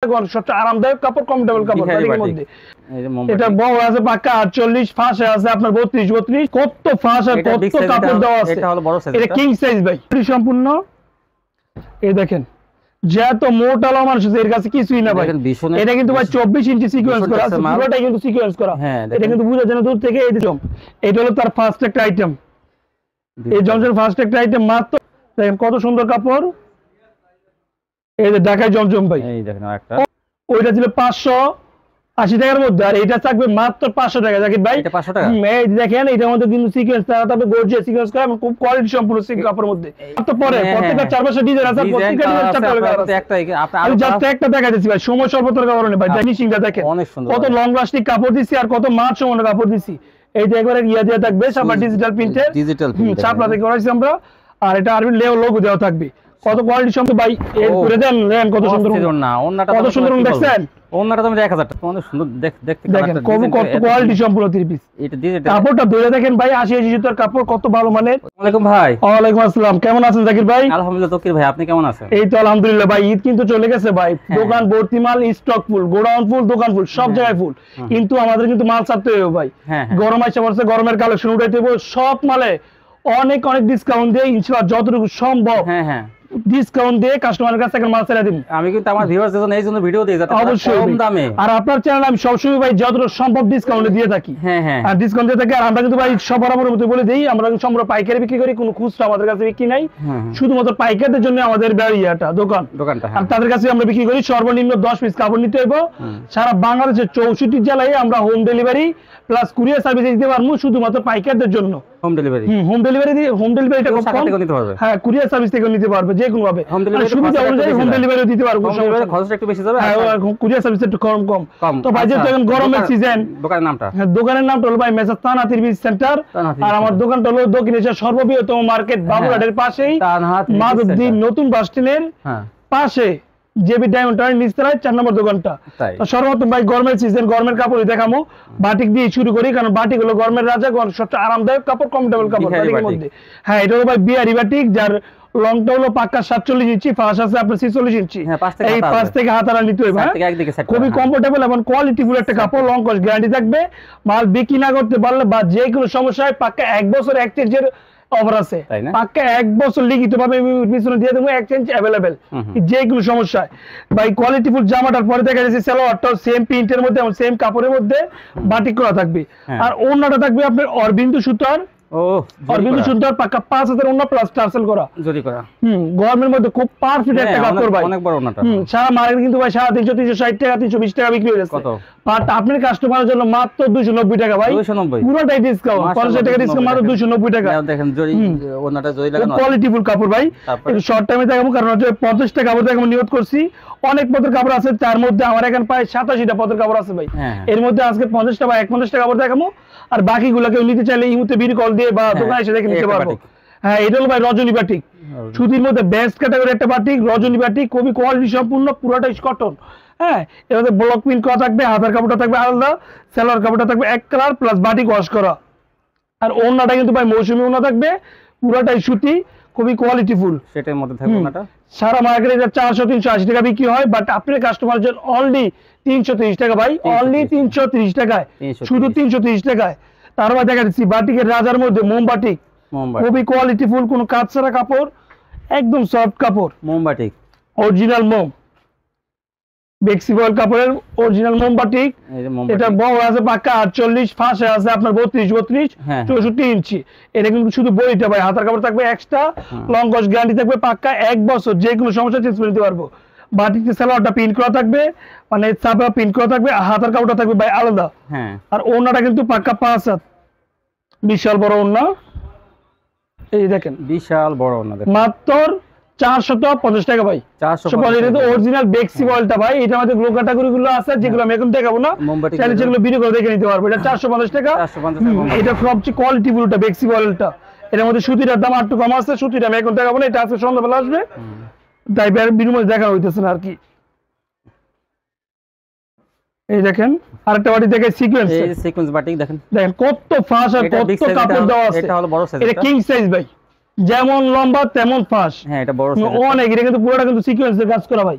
সবচেয়ে আরামদায়ক কাপড়, কমফোর্টেবল কাপড় বাটিকের মধ্যে। এটা বড় আছে পাক্কা 48, ফাঁসে আছে আপনার 32 কত ফাঁস আর কত কাপড় দেওয়া আছে। এটা হলো বড় সাইজ, এটা কিং সাইজ ভাই সম্পূর্ণ। এই দেখেন যত মোটা মানুষ আছে এর কাছে কিছুই না ভাই। এটা কিন্তু ভাই 24 ইঞ্চি সিকোয়েন্স করা আছে, পুরোটাই কিন্তু সিকোয়েন্স করা। এটা কিন্তু বুঝা যায় না দূর থেকে। এই দেখুন এটা হলো তার ফার্স্ট একটা আইটেম, এই জমজমের ফার্স্ট একটা আইটেম। মাত্র দেখেন কত সুন্দর কাপড়। এই যে ঢাকায় জমজম ভাই, এই দেখেন আরেকটা, ওইটা ছিল 580 টাকার মধ্যে, আর এটা থাকবে মাত্র 500 টাকা। জাকির ভাই এটা 500 টাকা। এই দেখেন এটার মধ্যে কিন্তু সিকোয়েন্স তারপরে গর্জিয়াস সিকোয়েন্স করা এবং খুব কোয়ালিটি সম্পূর্ণ সিকোয়েন্স কাপড়ের মধ্যে। তো পরে প্রত্যেকটা চার পাঁচটা ডিজাইন আছে, প্রত্যেকটা ডিজাইন চারটা কালার আছে। আমি জাস্ট একটা দেখাইতেছি ভাই, সময় স্বল্পতার কারণে ভাই। ফিনিশিংটা দেখেন কত লং লাস্টিং কাপড় দিছি আর কত মাছ সমান কাপড় দিছি। এই যে একবারে ইয়া দেওয়া থাকবে সামনে ডিজিটাল প্রিন্টের, ছাপলা থেকে করাইছি আমরা। আর এটা আরবি লোগো দেওয়া থাকবে। কত কোয়ালিটি সম্পূর্ণ ভাই এর করে দেন কত সুন্দর না। ওন্নাটা কত সুন্দর দেখছেন, ওন্নাটা তো 1000 টাকা, অনেক সুন্দর দেখতে দেখেন কত কোয়ালিটি সম্পূর্ণ থ্রি পিস। এটা ডিজিটাল কাপড়টা ধরে দেখেন ভাই 80 70 কাপড় কত ভালো মানের। আসসালামু আলাইকুম ভাই। ওয়ালাইকুম আসসালাম, কেমন আছেন জাকির ভাই? আলহামদুলিল্লাহ তকির ভাই, আপনি কেমন আছেন? এই তো আলহামদুলিল্লাহ ভাই, ঈদ কিন্তু চলে গেছে ভাই। দোকান ভর্তি মাল, স্টক ফুল, গোডাউন ফুল, দোকান ফুল, সব জায়গায় ফুল। কিন্তু আমাদের কিন্তু মাল ছাড়তে হবে ভাই। গরম আসছে বলছে, গরমের কালেকশন উঠাইতে হবে সব মালে অনেক অনেক ডিসকাউন্ট দিয়ে ইনশাআল্লাহ যতটুকু সম্ভব ডিসকাউন্ট দিয়ে কাস্টমারের কাছে মাল ছেড়ে দিন। আমি কিন্তু আমার ভিউয়ারদের জন্য এই জন্য ভিডিও দেই যাতে কম দামে। আর আপনার চ্যানেলে আমি সবসময় ভাই যতটুকু সম্ভব ডিসকাউন্টে দিয়ে থাকি। আর ডিসকাউন্ট দিয়ে থাকি। আর আমরা কিন্তু ভাই সব বরাবরের মতো বলে দেই, আমরা কিন্তু সম্পূর্ণ পাইকারি বিক্রি করি, কোনো খুচরা আমাদের কাছে বিক্রি নাই। শুধুমাত্র পাইকারদের জন্য আমাদের ইয়াটা দোকানটা। আর তাদের কাছে আমরা বিক্রি করি সর্বনিম্ন 10 পিস কাপড় নিতে হইব। সারা বাংলাদেশের 64 জেলায় আমরা home delivery plus courier service দিতে পারবো, শুধুমাত্র পাইকারদের জন্য। হোম ডেলিভারিটা খুব কম নিতে পারবে। হ্যাঁ, কুরিয়ার সার্ভিস থেকে নিতে পারবে যে কোনো ভাবে। সুবিধা অনুযায়ী হোম ডেলিভারি দিতে পারবো, খরচটা একটু বেশি যাবে। হ্যাঁ, কুরিয়ার সার্ভিস একটু কম। তো ভাই যেহেতু এখন গরমের সিজন, দোকানের নামটা হলো ভাই messrs Tanha three piece centre. আর আমার দোকানটা হলো দক্ষিণ এশিয়ার সর্ববৃহত্তম মার্কেট বাবুঘাটের পাশেই, মাধবদী নতুন বাস স্ট্যান্ডের পাশে জেবি ডায়মন্ড টাওয়ার নিচতলায় 4 নম্বর দোকানটা। তো সর্বপ্রথম ভাই গরমের সিজন, গরমের কাপড়ই দেখামো। বাটিক দিয়ে শুরু করি, কারণ বাটিক হলো গরমের রাজা, সবচেয়ে আরামদায়ক কাপড়, কমফোর্টেবল কাপড় বাটিকের মধ্যে। হ্যাঁ, এটা হলো ভাই বিহারি বাটিক, যার লংটা হলো পাক্কা 47 ইঞ্চি, ফাঁস আছে আপনার 46 ইঞ্চি। এই 5 থেকে হাতারা নিতে হবে। খুবই কমফোর্টেবল এবং কোয়ালিটি ফুল একটা কাপড়, লং কস্ট গ্যারান্টি থাকবে। মাল বিক্রি না করতে পারলে বা যে কোনো সমস্যায় পাক্কা 1 বছর এক্সচেঞ্জের অফার আছে। পাক্কা 1 বছর লিখিত ভাবে পিছনে দিয়ে দেবো, এক্সচেঞ্জ अवेलेबल যে কোনো সমস্যায়। ভাই কোয়ালিটি ফুল জামাটার পরে দেখা যাচ্ছে সালোয়ারটাও সেম প্রিন্টের মধ্যে এবং সেম কাপড়ের মধ্যে বাটিক করা থাকবে। আর ওড়নাটা থাকবে আপনার অরবিন্দু সুতার, অরবিন্দু সুতার পাক্কা 5000 ওড়না প্লাস টার্সেল করা, জরি করা। গরমের মধ্যে খুব পারফেক্ট একটা কাপড় ভাই, অনেক বড় ওড়নাটা। সারা মার্কেট কিন্তু ভাই 350 360 টাকা 320 টাকা বিক্রি হয়ে যাচ্ছে। বাট আপনার কাস্টমারের জন্য মাত্র 290 টাকা ভাই, 290 পুরোটাই ডিসকাউন্ট, 50 টাকা ডিসকাউন্ট, মাত্র 290 টাকা। দেখেন জরি ওড়নাটা জরি লাগানো, কোয়ালিটি ফুল কাপড় ভাই। একটু শর্ট টাইমে দেখাবো, কারণ হচ্ছে 50 টাকা কাপড় দেখাবো নিয়ত করছি। অনেক পদের কাপড় আছে, তার মধ্যে আমার এখানে প্রায় 87টা পদের কাপড় আছে ভাই। এর মধ্যে আজকে 50টা বা 51 টাকা কাপড় দেখাবো। আর বাকিগুলো কেউ নিতে চাইলে এই মুহূর্তে ভিডিও কল দিয়ে বা দোকানে এসে দেখে নিতে পারবো। হ্যাঁ, এটা হলো ভাই রজনী বাটিক, সুতির মধ্যে বেস্ট ক্যাটাগরি একটা বাটিক, রজনী বাটিক। খুবই কোয়ালিটি সম্পূর্ণ, পুরোটাই কটন। হ্যাঁ, এর মধ্যে ব্লক প্রিন্ট করা থাকবে, হাতার কাপড়টা থাকবে আলাদা, সালোয়ার কাপড়টা থাকবে এক কালার প্লাস বাটিক ওয়াশ করা। আর ওড়নাটা কিন্তু ভাই মৌসুমী ওড়না থাকবে, পুরোটাই সুতি, খুবই কোয়ালিটি ফুল। সেটার মধ্যে থাকবে ওড়নাটা। সারা মার্কেটে এটা 400 380 টাকা বিক্রি হয়, বাট আপনার কাস্টমারের জন্য অনলি 330 টাকা ভাই, অনলি 330 টাকায়, শুধু 330 টাকায়। তারপর দেখা যাচ্ছে বাটিকের রাজার মধ্যে মোম বাটিক, খুবই কোয়ালিটি ফুল, কোনো কাজ ছাড়া কাপড়, একদম সফট কাপড়, মোম বাটিক, অরিজিনাল মোম বেক্সিবল কাপড়ের অরিজিনাল মোম বাটিক। এটা বড় আছে পাক্কা 48, ফাঁসে আছে আপনার 32 64 ইঞ্চি। এটা কিন্তু শুধু বইটা ভাই, হাতার কাপড় থাকবে এক্সট্রা, লং কস্ট গ্যারান্টি থাকবে পাক্কা 1 বছর, যে কোনো সমস্যা চেঞ্জ করে দিতে পারবো। বাটিকের সালোয়ারটা প্রিন্ট করা থাকবে, মানে চাপা প্রিন্ট করা থাকবে, হাতার কাপড়টা থাকবে ভাই আলাদা। আর ওড়নাটা কিন্তু পাক্কা 5 হাত, বিশাল বড় ওড়না। এই দেখেন বিশাল বড় ওড়না, মাত্র 450 টাকা ভাই। 450 তো অরিজিনাল বেক্সি বয়েলটা ভাই। এটা আমাদের গ্লো ক্যাটাগরি গুলো আছে, যেগুলো আমি এখন দেখাবো না, চাইলে যেগুলো ভিডিও করে দেখে নিতে পারবো। এটা 450 টাকা। এটা সবচেয়ে কোয়ালিটি ফুলটা বেক্সি বয়েলটা। এর মধ্যে সুতিটার দাম একটু কম আছে, সুতিটা আমি এখন দেখাবো না, এটা আজকে সন্ধ্যাবেলা আসবে, তাই বিনিময়ে দেখা হইতেছে না আর কি। এই দেখেন আরেকটা বাটি দেখে সিকোয়েন্স, এই সিকোয়েন্স বাটি দেখেন, দেখেন কত ফাঁস আর কত কাপড় দেওয়া আছে। এটা হলো বড় সাইজ, এটা কিং সাইজ ভাই, যেমন লম্বা তেমন ফাঁস। হ্যাঁ, এটা বড় সাইজ অনেক। এটা কিন্তু পুরোটা কিন্তু সিকোয়েন্সের কাজ করা ভাই,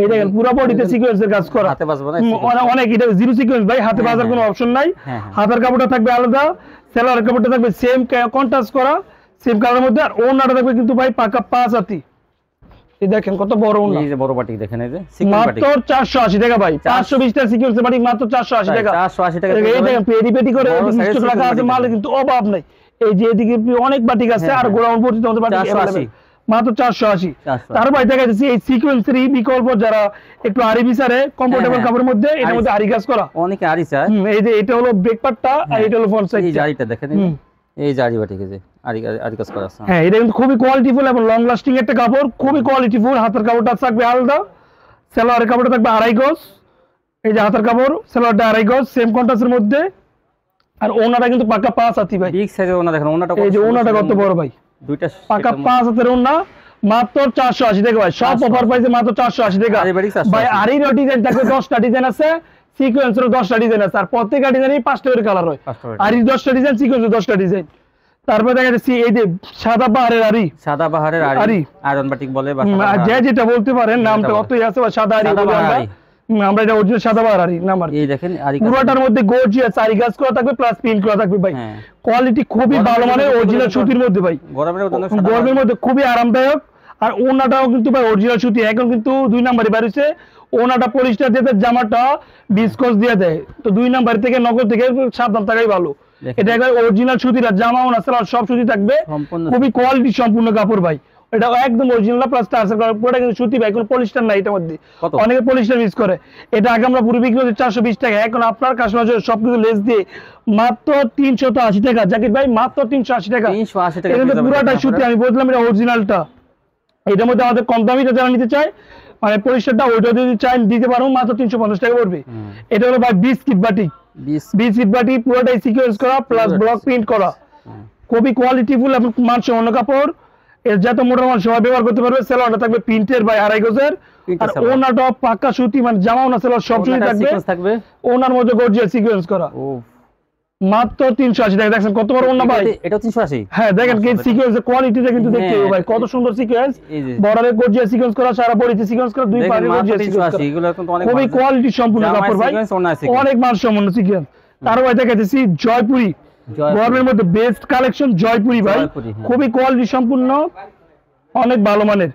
এই দেখেন পুরো বডিতে সিকোয়েন্সের কাজ করা, হাতে বাজবে না অনেক এটা জিরো সিকোয়েন্স ভাই, হাতে বাজার কোনো অপশন নাই। হাতের কাপড়টা থাকবে আলাদা, সেলোয়ারের কাপড়টা থাকবে সেম কন্ট্রাস্ট করা সেম কালারের মধ্যে, আর ওড়নাটা থাকবে কিন্তু ভাই পাকা 5 হাতি। এই দেখেন কত বড় ওড়না, এই যে বড় বাটিক দেখেন, এই যে সিকোয়েন্স বাটিক মাত্র 480 টাকা ভাই, 520 টাকা সিকোয়েন্সের বাটিক মাত্র 480 টাকা, 480 টাকা। এই দেখেন পেডি পেডি করে স্টক রাখা আছে, মাল কিন্তু অভাব নাই। এই যে এদিকে অনেক বাটিক আছে, আর গোডাউন পর্যন্ত আমাদের বাটিক अवेलेबल মাত্র 480। তার ভাই দেখা যাচ্ছে এই সিকোয়েন্সেরই বিকল্প যারা একটু আরি বিচারে কমফোর্টেবল কাপড়ের মধ্যে, এটার মধ্যে আরি কাজ করা, অনেকে আরি চায়। এই যে এটা হলো ব্রেক পার্টটা, আর এটা হলো ফ্রন্ট সাইড। এই জারিটা দেখেন, এই জারি বাটিক, এই যে আরি কাজ করা আছে। হ্যাঁ, এটা কিন্তু খুবই কোয়ালিটিফুল এবং লং লাস্টিং একটা কাপড়, খুবই কোয়ালিটিফুল। হাতের কাপড়টা থাকবে আলাদা, সেলোয়ারের কাপড়টা থাকবে 2.5 গজ। এই যে হাতের কাপড়, সেলোয়ারটা 2.5 গজ সেম কন্ট্রাস্টের মধ্যে, আর ওনাটা কিন্তু পাকা 5 হাতি ভাই। বিগ সাইজের ওনা দেখেন, ওনাটা এই যে ওনাটা কত বড় ভাই, দুইটা পাকা 5 হাতের ওনা, মাত্র 480 টাকা ভাই। সব অফার প্রাইসে মাত্র 480 টাকা ভাই। আরির ডিজাইন থাকবে 10টা ডিজাইন আছে, সিকোয়েন্সের 10টা ডিজাইন আছে, আর প্রত্যেকটা ডিজাইনই 5টা করে কালার হয়। আরির 10টা ডিজাইন, সিকোয়েন্সের 10টা ডিজাইন। তারপরে দেখা যাচ্ছে এই যে সাদা বাহারের আরি, সাদা বাহারের আরি, আয়রন বাটিক বলে বা যে যেটা বলতে পারেন, নামটা অতই আছে, বা সাদা আরি আমরা এটা অরিজিনাল সাদা বাহার আরি নাম। আর এই দেখেন আরি পুরোটার মধ্যে গর্জিয়াস আরি কাজ করা থাকবে, প্লাস প্রিন্ট করা থাকবে ভাই। কোয়ালিটি খুবই ভালো মানের, অরিজিনাল সুতির মধ্যে ভাই, গরমের মধ্যে খুবই আরামদায়ক। আর ওনাটাও কিন্তু ভাই অরিজিনাল সুতি, এখন কিন্তু 2 নাম্বারে বের হইছে। ওনাটা পলিস্টার দিয়ে দেয়, জামাটা বিস্কস দিয়ে দেয়, তো 2 নাম্বার থেকে নগদ থেকে সাবধান থাকাই ভালো। এটা একবার অরিজিনাল সুতির, আর জামা ওনা সব সুতি থাকবে, খুবই কোয়ালিটি সম্পূর্ণ কাপড় ভাই। এটা একদম অরিজিনাল প্লাস টার্সেল করা, পুরোটা কিন্তু সুতি ভাই, কোনো পলিস্টার নাই এটার মধ্যে। অনেকে পলিস্টার ইউজ করে, এটা আগে আমরা পুরো বিক্রি করছি 420 টাকা, এখন আপনার কাস্টমার সবকিছু লেস দিয়ে মাত্র 380 টাকা। জাকির ভাই মাত্র 380 টাকা, 380 টাকা। এটা পুরোটা সুতি, আমি বললাম এটা অরিজিনালটা। এটার মধ্যে আমাদের কম দামিটা যারা নিতে চায়, মানে পরিষ্কারটা ওইটা যদি চাই দিতে পারবো, মাত্র 350 টাকা পড়বে। এটা হলো ভাই বিস্কিট বাটি, বিস্কিট বাটি পুরোটাই সিকোয়েন্স করা প্লাস ব্লক প্রিন্ট করা, খুবই কোয়ালিটিফুল এবং মানসম্পন্ন কাপড়। এর যত মোটা মাল সবাই ব্যবহার করতে পারবে। সেলোয়ারটা থাকবে প্রিন্টের ভাই 2.5 গজের, আর ওনাটা পাকা সুতি, মানে জামা ওনা সেলোয়ার সব সুতি থাকবে, ওনার মধ্যে গর্জিয়াস সিকোয়েন্স করা, মাত্র 380 টাকা। দেখেন কত বড় ওনা ভাই, এটা 380। হ্যাঁ দেখেন কি সিকোয়েন্সের কোয়ালিটিটা কিন্তু দেখতে হবে ভাই, কত সুন্দর সিকোয়েন্স, বর্ডারে গর্জিয়াস সিকোয়েন্স করা, সারা বডিতে সিকোয়েন্স করা, দুই পাশে গর্জিয়াস সিকোয়েন্স করা, এগুলো কিন্তু অনেক খুবই কোয়ালিটি সম্পূর্ণ কাপড় ভাই, অনেক মানসম্পন্ন সিকোয়েন্স। তার ভাই দেখাচ্ছি জয়পুরি, গরমের মধ্যে বেস্ট কালেকশন জয়পুরি ভাই, খুবই কোয়ালিটি সম্পূর্ণ, অনেক ভালো মানের,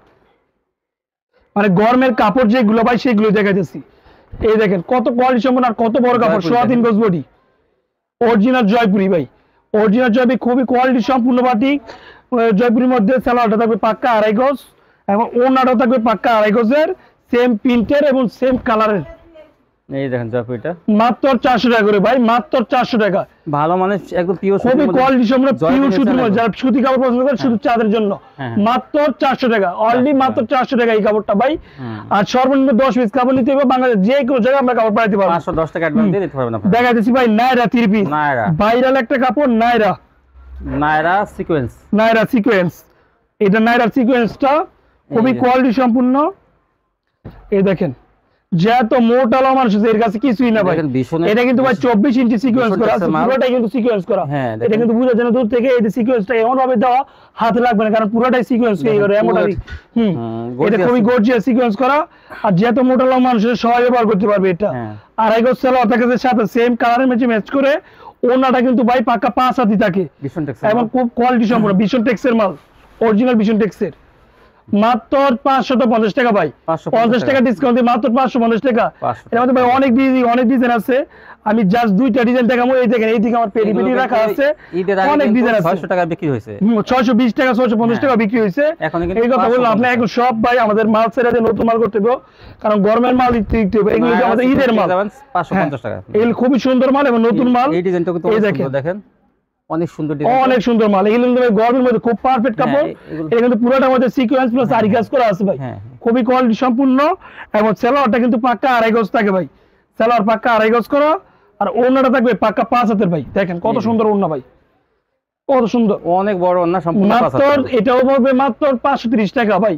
মানে গরমের কাপড় যেগুলো ভাই সেগুলো দেখাচ্ছি। এই দেখেন কত কোয়ালিটি সম্পূর্ণ, আর কত বড় কাপড়, 3.5 গজ বডি, অরিজিনাল জয়পুরি ভাই, অরিজিনাল জয়পুরি, খুবই কোয়ালিটি সম্পূর্ণ বাটিক। জয়পুরির মধ্যে সালোয়ারটা থাকবে পাক্কা 2.5 গজ, এবং ওড়নাটাও থাকবে পাক্কা 2.5 গজের, সেম প্রিন্টের এবং সেম কালারের। এই দেখেন জয়পুরিটা মাত্র 400 টাকা করে ভাই, মাত্র 400 টাকা। ভালো মানে একদম পিওর সুতি, খুবই কোয়ালিটি সম্পূর্ণ পিওর সুতির মধ্যে, যারা সুতি কাপড় পছন্দ করে শুধু চাঁদের জন্য মাত্র 400 টাকা, অনলি মাত্র 400 টাকা এই কাপড়টা ভাই। আর সর্বনিম্ন 10 পিস কাপড় নিতে হবে, বাংলাদেশ যে কোনো জায়গায় আমরা কাপড় পাইতে পারবো। 510 টাকা অ্যাডভান্স দিয়ে দিতে পারবেন আপনারা। দেখা যাচ্ছে ভাই নায়রা 3 পিস, ভাইরাল একটা কাপড়, নায়রা, নায়রা সিকোয়েন্স, নায়রা সিকোয়েন্স, এটা নায়রা সিকোয়েন্সটা খুবই কোয়ালিটি সম্পূর্ণ। এই দেখেন যত মোটালো মানুষ এর কাছে কিছুই না ভাই, এটা কিন্তু ভাই 24 ইঞ্চি সিকোয়েন্স করা আছে, পুরোটাই কিন্তু সিকোয়েন্স করা। এটা কিন্তু বুঝা যায় না দূর থেকে, এই সিকোয়েন্সটা এমন ভাবে দেওয়া হাতে লাগবে না, কারণ পুরোটাই সিকোয়েন্স করে এমনটাই। এটা খুবই গর্জিয়াস সিকোয়েন্স করা, আর যত মোটালো মানুষ সবাই ব্যবহার করতে পারবে এটা। 2.5 গজ সেলোয়ার থাকে, সাথে সেম কালারের ম্যাচ করে, ওনাটা কিন্তু ভাই পাকা 5 হাতি থাকে, এবং খুব কোয়ালিটি সম্পূর্ণ ভিশন টেক্সের মাল, অরিজিনাল ভিশন টেক্সের, মাত্র 550 টাকা ভাই, 50 টাকা ডিসকাউন্ট দিয়ে মাত্র 550 টাকা। এর মধ্যে ভাই অনেক ডিজাইন আছে, আমি জাস্ট 2টা ডিজাইন দেখাবো। এই দেখেন এইদিকে আমার পেডি পেডি রাখা আছে, অনেক ডিজাইন আছে। 600 টাকা বিক্রি হয়েছে, 620 টাকা 650 টাকা বিক্রি হয়েছে। এই কথা বললাম আপনি, এখন সব ভাই আমাদের মাল ছেড়ে দিয়ে নতুন মাল করতে হবে, কারণ গরমের মাল দিতে হবে, এগুলো আমাদের ঈদের মাল। 550 টাকা, এগুলো খুবই সুন্দর মাল এবং নতুন মাল। এই ডিজাইনটা কিন্তু দেখেন অনেক সুন্দর ডিজাইন, অনেক সুন্দর মাল, এগুলো কিন্তু গরমের মধ্যে খুব পারফেক্ট কাপড়। এটা কিন্তু পুরোটার মধ্যে সিকোয়েন্স প্লাস আরি কাজ করা আছে ভাই, খুবই কোয়ালিটি সম্পূর্ণ। এবং সেলোয়ারটা কিন্তু পাক্কা 2.5 গজ থাকে ভাই, সেলোয়ার পাক্কা 2.5 গজ করা, আর ওড়নাটা থাকবে পাক্কা 5 হাতের ভাই। দেখেন কত সুন্দর ওড়না ভাই, কত সুন্দর, অনেক বড় ওন্না, সম্পূর্ণ মাত্র এটাও পড়বে মাত্র 530 টাকা ভাই।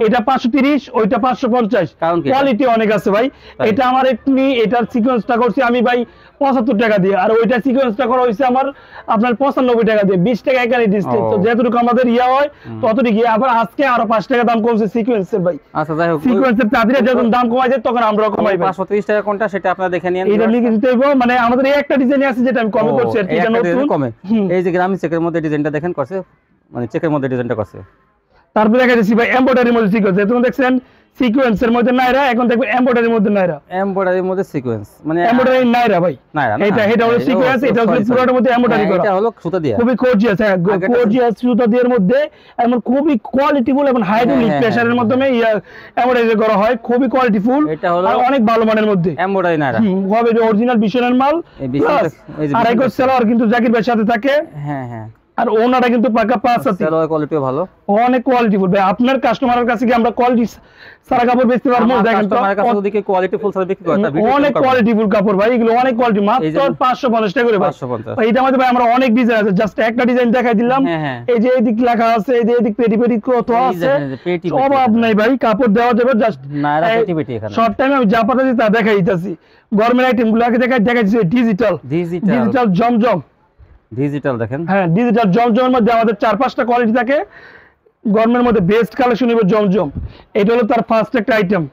এটা 530, ওইটা 550। কোয়ালিটি অনেক আছে ভাই। এটা আমার একটু এটার সিকোয়েন্সটা করছি আমি ভাই 75 টাকা দিয়ে, আর ওইটা সিকোয়েন্সটা করা হয়েছে আমার আপনার 95 টাকা দিয়ে, 20 টাকা একারি ডিসকাউন্ট। তো যেটুকু আমাদের ইয়া হয় ততটুকু। আবার আজকে আরো 5 টাকা দাম কমছে সিকোয়েন্সের ভাই। আচ্ছা যাই হোক, সিকোয়েন্সের চাদরে যখন দাম কমায় যায় তখন আমরাও কমাই ভাই। 530 টাকা কোনটা সেটা আপনারা দেখে নিন। এটা লিখে দিতে হইব, মানে আমাদের এই একটা ডিজাইন আছে যেটা আমি কমে করছি আর কি, এটা নতুন কমে। এই যে গ্রামীণ চেকের মধ্যে ডিজাইনটা দেখেন করছে, মানে চেকের মধ্যে ডিজাইনটা করছে। তারপরে দেখা যাচ্ছে ভাই এমব্রয়ডারির মধ্যে সিকোয়েন্স, তুমি দেখছেন সিকোয়েন্সের মধ্যে নাইরা, এখন দেখবেন এমব্রয়ডারির মধ্যে নাইরা। এমব্রয়ডারির মধ্যে সিকোয়েন্স মানে এমব্রয়ডারি নাইরা ভাই, নাইরা এটা হলো সিকোয়েন্স, এটা হলো পুরোটার মধ্যে এমব্রয়ডারি করা, এটা হলো সুতা দিয়ে, খুবই গর্জিয়াস। হ্যাঁ, গর্জিয়াস সুতা দিয়ে মধ্যে এমন খুবই কোয়ালিটিফুল এবং হাইড্রোলিক প্রেসারের মাধ্যমে এমব্রয়ডারি করা হয়, খুবই কোয়ালিটিফুল। এটা হলো অনেক ভালো মানের মধ্যে এমব্রয়ডারি নাইরা, হবে অরিজিনাল বিশনের মাল। আর এই সেলার কিন্তু জাকির ভাইয়ের সাথে থাকে। হ্যাঁ হ্যাঁ, আর ওনাটা কিন্তু পাকা 5 আছে, সেলার কোয়ালিটিও ভালো, অনেক কোয়ালিটিফুল ভাই। আপনার কাস্টমারের কাছে কি আমরা কোয়ালিটি সারা কাপড় বেচতে পারবো? দেখেন তো কাস্টমারের কাছে ওদিকে কোয়ালিটিফুল সারা বিক্রি করে, অনেক কোয়ালিটিফুল কাপড় ভাই, এগুলো অনেক কোয়ালিটি, মাত্র 550 টাকা করে ভাই। 550। এইটা মধ্যে ভাই আমরা অনেক ডিজাইন আছে, জাস্ট একটা ডিজাইন দেখাই দিলাম। এই যে এদিক লেখা আছে, এই যে এদিক পেটি পেটি কত আছে, অভাব নাই ভাই, কাপড় দেওয়া যাবে। জাস্ট নাইরা পেটি পেটি এখানে শর্ট টাইমে আমি যা পাঠাচ্ছি তা দেখাই দিতেছি। গরমের আইটেম গুলোকে দেখাইছি ডিজিটাল জমজম, ডিজিটাল দেখেন। হ্যাঁ, ডিজিটাল জমজমের মধ্যে আমাদের 4-5টা কোয়ালিটি থাকে। গরমের মধ্যে বেস্ট কালেকশন হবে জমজম, এটা হলো তার ফার্স্ট একটা আইটেম।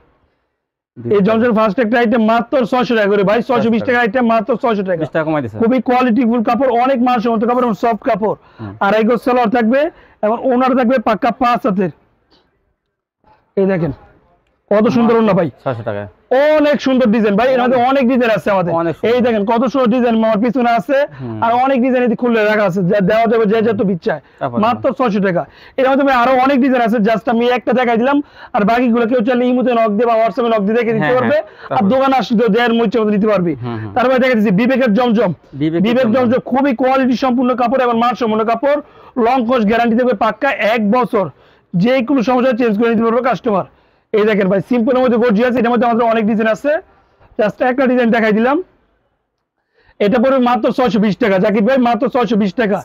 এই জমজম ফার্স্ট একটা আইটেম মাত্র 600 টাকা করে ভাই, 620 টাকা আইটেম মাত্র 600 টাকা, 20 টাকা কমাই দিয়েছে। খুবই কোয়ালিটিফুল কাপড়, অনেক মানসম্মত কাপড় এবং সফট কাপড়। আর এই গো সেলার থাকবে এবং ওনার থাকবে পাক্কা 5 হাতের। এই দেখেন কত সুন্দর ওন্না ভাই, 600 টাকা, অনেক সুন্দর ডিজাইন ভাই। এর মধ্যে অনেক ডিজাইন আছে আমাদের, এই দেখেন কত সুন্দর ডিজাইন আমার পিছনে আছে, আর অনেক ডিজাইন এদিকে খুলে রাখা আছে, যা দেওয়া যাবে যে যত ইচ্ছা। মাত্র 600 টাকা। এর মধ্যে ভাই আরো অনেক ডিজাইন আছে, জাস্ট আমি একটা দেখাই দিলাম। আর বাকিগুলো কেউ চাইলে ইমোতে নক দিয়ে বা হোয়াটসঅ্যাপে নক দিয়ে দেখে দিতে পারবে, আর দোকানে আসলে দেয়ার মধ্যে নিতে পারবে। তারপরে দেখা যাচ্ছে বিবেকের জমজম, বিবেক জমজম খুবই কোয়ালিটি সম্পূর্ণ কাপড় এবং মানসম্পন্ন কাপড়, লং কোর্স গ্যারান্টি দেবে পাক্কা 1 বছর, যে কোনো সমস্যা চেঞ্জ করে নিতে পারবে কাস্টমার। এই দেখেন ভাই সিম্পলের মধ্যে গর্জিয়াস, এটার মধ্যে আমাদের অনেক ডিজাইন আছে, জাস্ট একটা ডিজাইন দেখাই দিলাম। এটা পড়বে মাত্র 620 টাকা জাকির ভাই, মাত্র 620 টাকা।